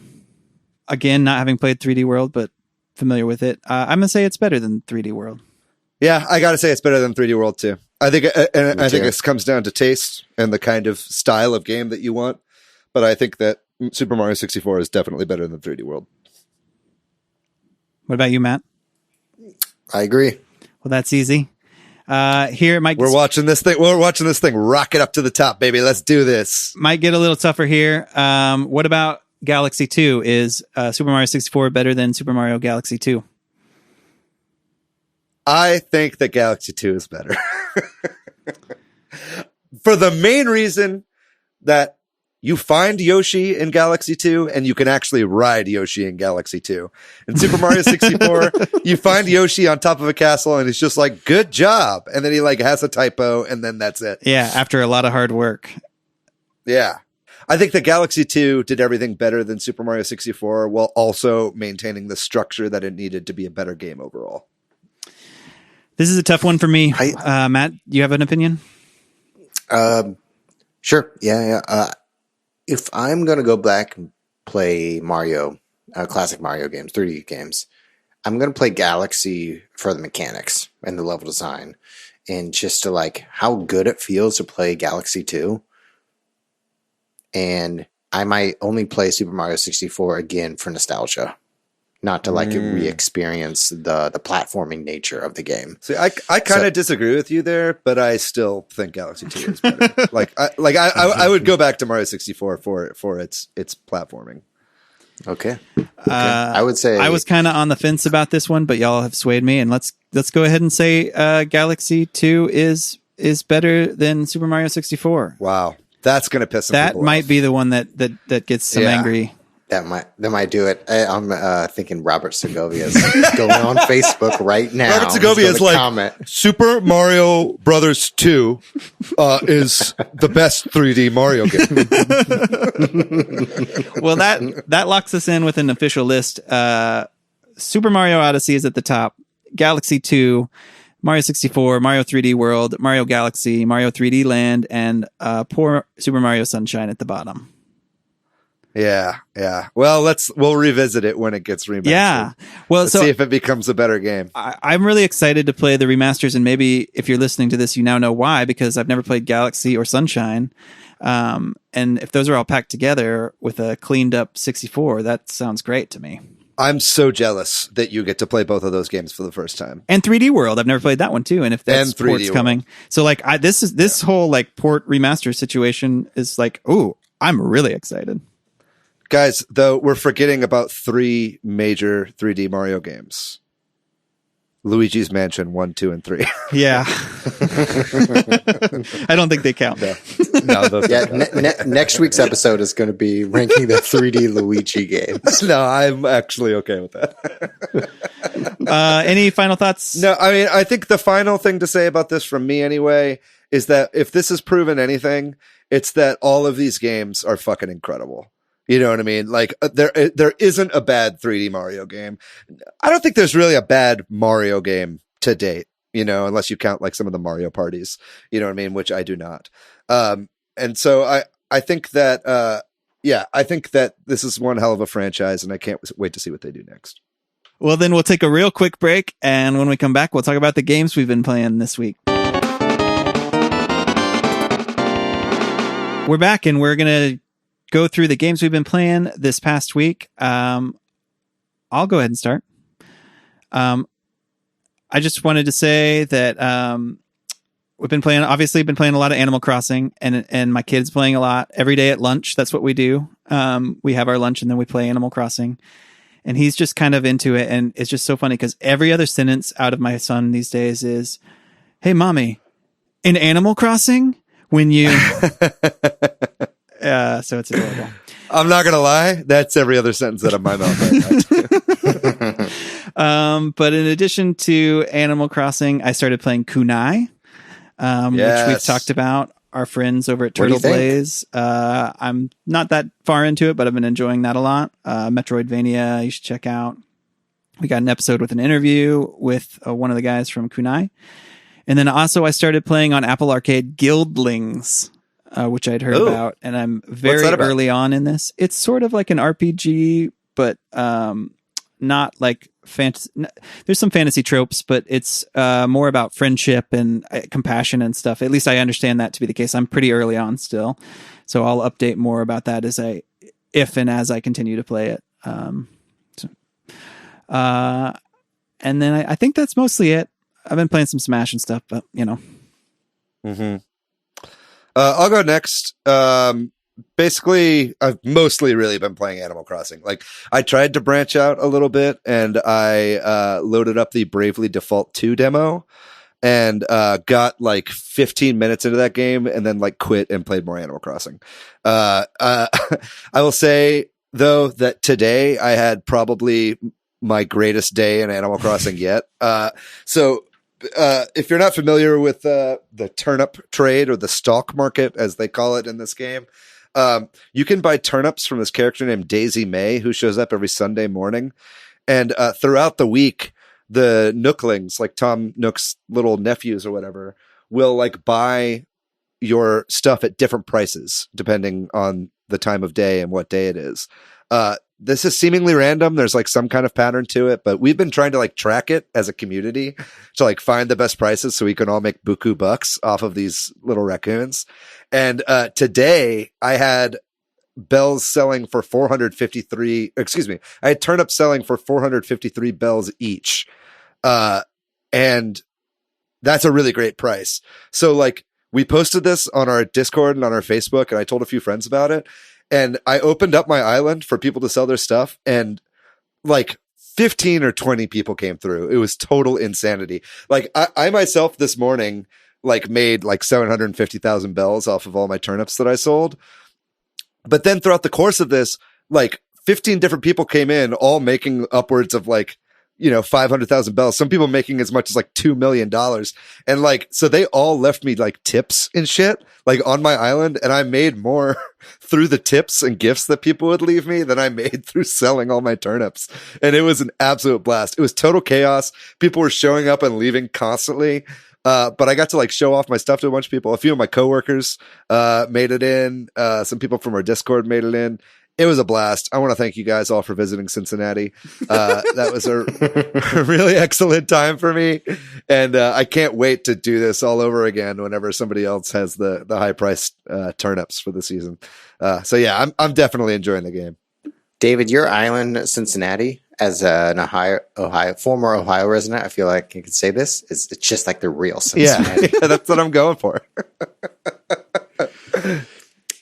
Again, not having played 3D World, but familiar with it. I'm going to say it's better than 3D World. Yeah, I got to say it's better than 3D World too. I think this comes down to taste and the kind of style of game that you want. But I think that Super Mario 64 is definitely better than 3D World. What about you, Matt? I agree. Well, that's easy. Here, Mike. We're watching this thing rocket up to the top, baby. Let's do this. Might get a little tougher here. What about Galaxy 2? Is Super Mario 64 better than Super Mario Galaxy 2? I think that Galaxy 2 is better. For the main reason that you find Yoshi in Galaxy 2 and you can actually ride Yoshi in Galaxy 2. In Super Mario 64, you find Yoshi on top of a castle and he's just like, good job. And then he like has a typo and then that's it. Yeah, after a lot of hard work. Yeah. I think that Galaxy 2 did everything better than Super Mario 64 while also maintaining the structure that it needed to be a better game overall. This is a tough one for me. Matt, you have an opinion? Sure. Yeah. If I'm going to go back and play Mario, classic Mario games, 3D games, I'm going to play Galaxy for the mechanics and the level design and just to like how good it feels to play Galaxy 2. And I might only play Super Mario 64 again for nostalgia, not to like re-experience the platforming nature of the game. See, I kind of disagree with you there, but I still think Galaxy 2 is better. I would go back to Mario 64 for its platforming. Okay. I would say I was kind of on the fence about this one, but y'all have swayed me, and let's go ahead and say Galaxy 2 is better than Super Mario 64. Wow, that's gonna piss some people off. That might be the one that gets some angry. That might do it. I'm thinking Robert Segovia is going on Facebook right now. Robert Segovia is like, comment. Super Mario Brothers 2 is the best 3D Mario game. Well, that locks us in with an official list. Super Mario Odyssey is at the top. Galaxy 2, Mario 64, Mario 3D World, Mario Galaxy, Mario 3D Land, and poor Super Mario Sunshine at the bottom. Yeah. Well, we'll revisit it when it gets remastered. Yeah. Well, let's see if it becomes a better game. I'm really excited to play the remasters, and maybe if you're listening to this, you now know why, because I've never played Galaxy or Sunshine. And if those are all packed together with a cleaned up 64, that sounds great to me. I'm so jealous that you get to play both of those games for the first time. And 3D World, I've never played that one too. And if that's port's coming, so like this whole like port remaster situation is like, ooh, I'm really excited. Guys, though, we're forgetting about 3 major 3D Mario games. Luigi's Mansion 1, 2, and 3. Yeah. I don't think they count. No, those next week's episode is going to be ranking the 3D Luigi games. No, I'm actually okay with that. Any final thoughts? No, I mean, I think the final thing to say about this from me anyway is that if this has proven anything, it's that all of these games are fucking incredible. You know what I mean? Like there isn't a bad 3D Mario game. I don't think there's really a bad Mario game to date, you know, unless you count like some of the Mario parties, you know what I mean? Which I do not. And so I think that, I think that this is one hell of a franchise and I can't wait to see what they do next. Well, then we'll take a real quick break. And when we come back, we'll talk about the games we've been playing this week. We're back and we're going to go through the games we've been playing this past week. I'll go ahead and start. I just wanted to say that we've been playing a lot of Animal Crossing, and my kids playing a lot every day at lunch. That's what we do. We have our lunch and then we play Animal Crossing. And he's just kind of into it. And it's just so funny because every other sentence out of my son these days is, "Hey, mommy, in Animal Crossing, when you..." So it's adorable. I'm not going to lie. That's every other sentence out of my mouth right now. But in addition to Animal Crossing, I started playing Kunai, which we've talked about. Our friends over at Turtle Blaze. I'm not that far into it, but I've been enjoying that a lot. Metroidvania, you should check out. We got an episode with an interview with one of the guys from Kunai. And then also I started playing on Apple Arcade Guildlings, which I'd heard about. And I'm very early on in this. It's sort of like an RPG, but not like fantasy. There's some fantasy tropes, but it's more about friendship and compassion and stuff. At least I understand that to be the case. I'm pretty early on still, so I'll update more about that as I continue to play it. And then I think that's mostly it. I've been playing some Smash and stuff, but you know. Mm-hmm. I'll go next. Basically, I've mostly really been playing Animal Crossing. Like, I tried to branch out a little bit, and I loaded up the Bravely Default 2 demo, and got like 15 minutes into that game, and then like quit and played more Animal Crossing. I will say though that today I had probably my greatest day in Animal Crossing yet. So if you're not familiar with the turnip trade or the stalk market, as they call it in this game, you can buy turnips from this character named Daisy May, who shows up every Sunday morning. And throughout the week, the Nooklings, like Tom Nook's little nephews or whatever, will like buy your stuff at different prices depending on the time of day and what day it is. This is seemingly random. There's like some kind of pattern to it, but we've been trying to like track it as a community to like find the best prices so we can all make buku bucks off of these little raccoons. And today I had bells selling for 453, I had turnips selling for 453 bells each. And that's a really great price. So like we posted this on our Discord and on our Facebook, and I told a few friends about it. And I opened up my island for people to sell their stuff, and like 15 or 20 people came through. It was total insanity. Like I myself this morning, like made like 750,000 bells off of all my turnips that I sold. But then throughout the course of this, like 15 different people came in, all making upwards of like, 500,000 bells. Some people making as much as like $2 million. And like, so they all left me like tips and shit, like on my island. And I made more through the tips and gifts that people would leave me than I made through selling all my turnips. And it was an absolute blast. It was total chaos. People were showing up and leaving constantly. But I got to like show off my stuff to a bunch of people. A few of my coworkers, made it in. Some people from our Discord made it in. It was a blast. I want to thank you guys all for visiting Cincinnati. That was a really excellent time for me. And I can't wait to do this all over again whenever somebody else has the high priced turnips for the season. So yeah, I'm definitely enjoying the game. David, your island, Cincinnati, as an former Ohio resident, I feel like you could say this. It's just like the real Cincinnati. Yeah, that's what I'm going for.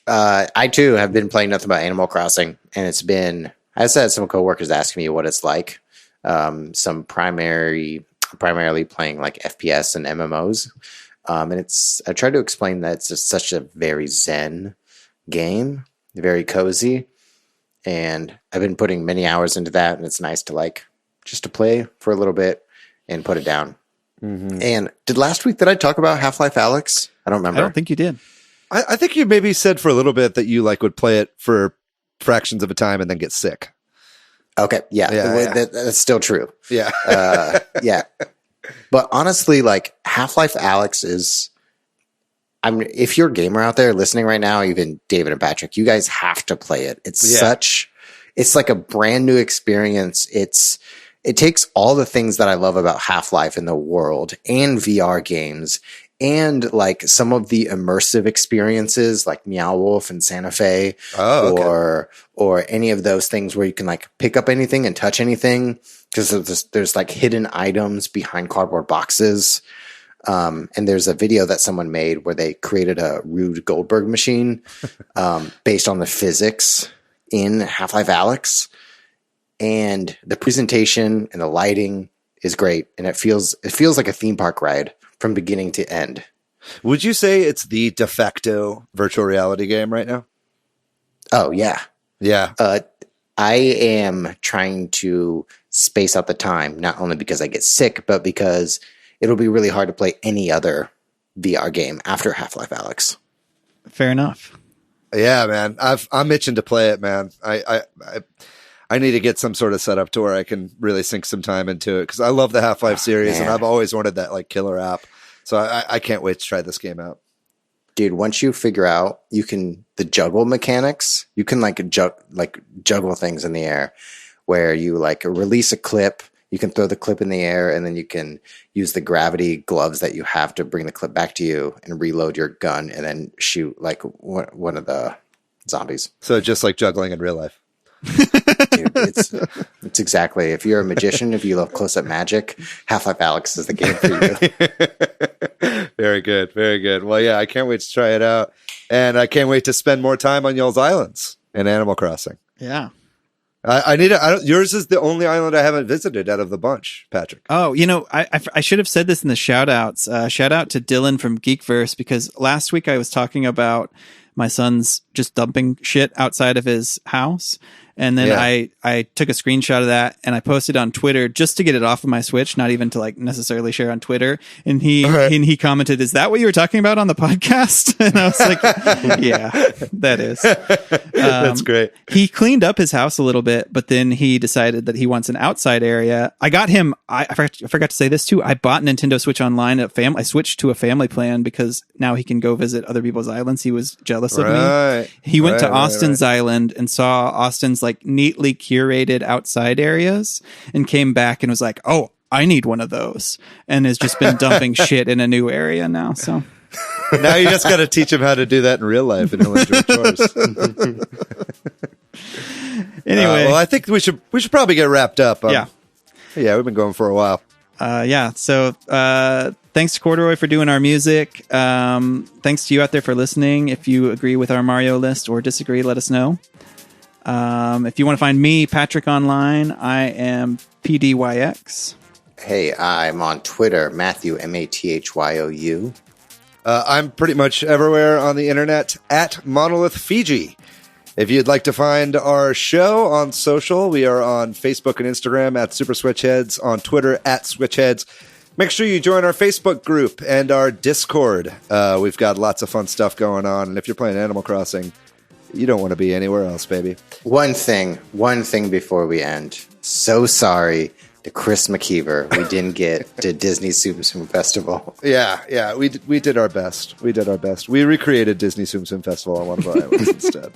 I too have been playing nothing but Animal Crossing, and it's been, I had some coworkers asking me what it's like. Some primarily playing like FPS and MMOs. And I tried to explain that it's just such a very zen game, very cozy. And I've been putting many hours into that, and it's nice to like just to play for a little bit and put it down. Mm-hmm. And did I talk about Half-Life Alyx? I don't remember. I don't think you did. I think you maybe said for a little bit that you like would play it for fractions of a time and then get sick. Okay. Yeah. That's still true. Yeah. Yeah. But honestly, like Half-Life Alyx is, if you're a gamer out there listening right now, even David and Patrick, you guys have to play it. It's like a brand new experience. It takes all the things that I love about Half-Life in the world and VR games and like some of the immersive experiences like Meow Wolf and Santa Fe, or any of those things where you can like pick up anything and touch anything because there's like hidden items behind cardboard boxes. And there's a video that someone made where they created a Rube Goldberg machine based on the physics in Half-Life Alyx, and the presentation and the lighting is great, and it feels like a theme park ride from beginning to end. Would you say it's the de facto virtual reality game right now? Oh yeah. Yeah. I am trying to space out the time, not only because I get sick, but because it'll be really hard to play any other VR game after Half-Life Alyx. Fair enough. Yeah, man. I'm itching to play it, man. I need to get some sort of setup to where I can really sink some time into it, because I love the Half-Life series, man. and I've always wanted that like killer app. So I can't wait to try this game out. Dude, once you figure out the juggle mechanics, you can juggle things in the air, where you like release a clip, you can throw the clip in the air, and then you can use the gravity gloves that you have to bring the clip back to you and reload your gun and then shoot like one of the zombies. So just like juggling in real life. Dude, it's exactly. If you're a magician, if you love close-up magic, Half-Life Alyx is the game for you. Very good. Very good. Well, yeah, I can't wait to try it out. And I can't wait to spend more time on y'all's islands in Animal Crossing. Yeah. Yours is the only island I haven't visited out of the bunch, Patrick. Oh, I should have said this in the shout outs. Shout out to Dylan from Geekverse, because last week I was talking about my son's just dumping shit outside of his house. And then I took a screenshot of that and I posted on Twitter just to get it off of my Switch, not even to like necessarily share on Twitter. And he commented, "Is that what you were talking about on the podcast?" And I was like, "Yeah, that is." That's great. He cleaned up his house a little bit, but then he decided that he wants an outside area. I got him. I forgot to say this too. I bought Nintendo Switch Online at I switched to a family plan because now he can go visit other people's islands. He was jealous of me. He went to Austin's island and saw Austin's like neatly curated outside areas and came back and was like, "Oh, I need one of those," and has just been dumping shit in a new area now. So now you just got to teach him how to do that in real life, and he'll enjoy chores. Anyway, well, I think we should probably get wrapped up. Yeah, we've been going for a while. So thanks to Corduroy for doing our music. Thanks to you out there for listening. If you agree with our Mario list or disagree, let us know. If you want to find me, Patrick, online, I am PDYX. Hey, I'm on Twitter, Matthew, MATHYOU. I'm pretty much everywhere on the internet at Monolith Fiji. If you'd like to find our show on social, we are on Facebook and Instagram at Super Switchheads, on Twitter at Switchheads. Make sure you join our Facebook group and our Discord. We've got lots of fun stuff going on, and if you're playing Animal Crossing, you don't want to be anywhere else, baby. One thing before we end. So sorry to Chris McKeever. We didn't get to Disney Tsum Tsum Festival. Yeah, we did our best. We recreated Disney Tsum Tsum Festival on one of our islands instead.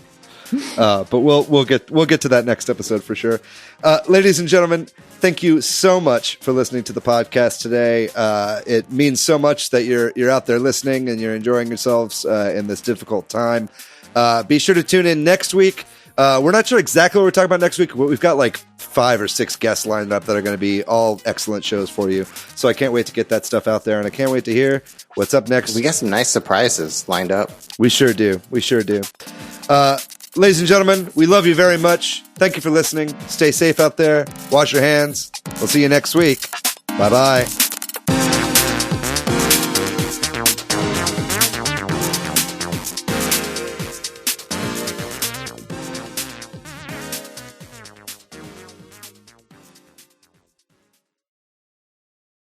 But we'll get to that next episode for sure. Ladies and gentlemen, thank you so much for listening to the podcast today. It means so much that you're out there listening and you're enjoying yourselves in this difficult time. Be sure to tune in next week. We're not sure exactly what we're talking about next week, but we've got like 5 or 6 guests lined up that are going to be all excellent shows for you. So I can't wait to get that stuff out there, and I can't wait to hear what's up next. We got some nice surprises lined up. We sure do. Ladies and gentlemen, we love you very much. Thank you for listening. Stay safe out there. Wash your hands. We'll see you next week. Bye-bye.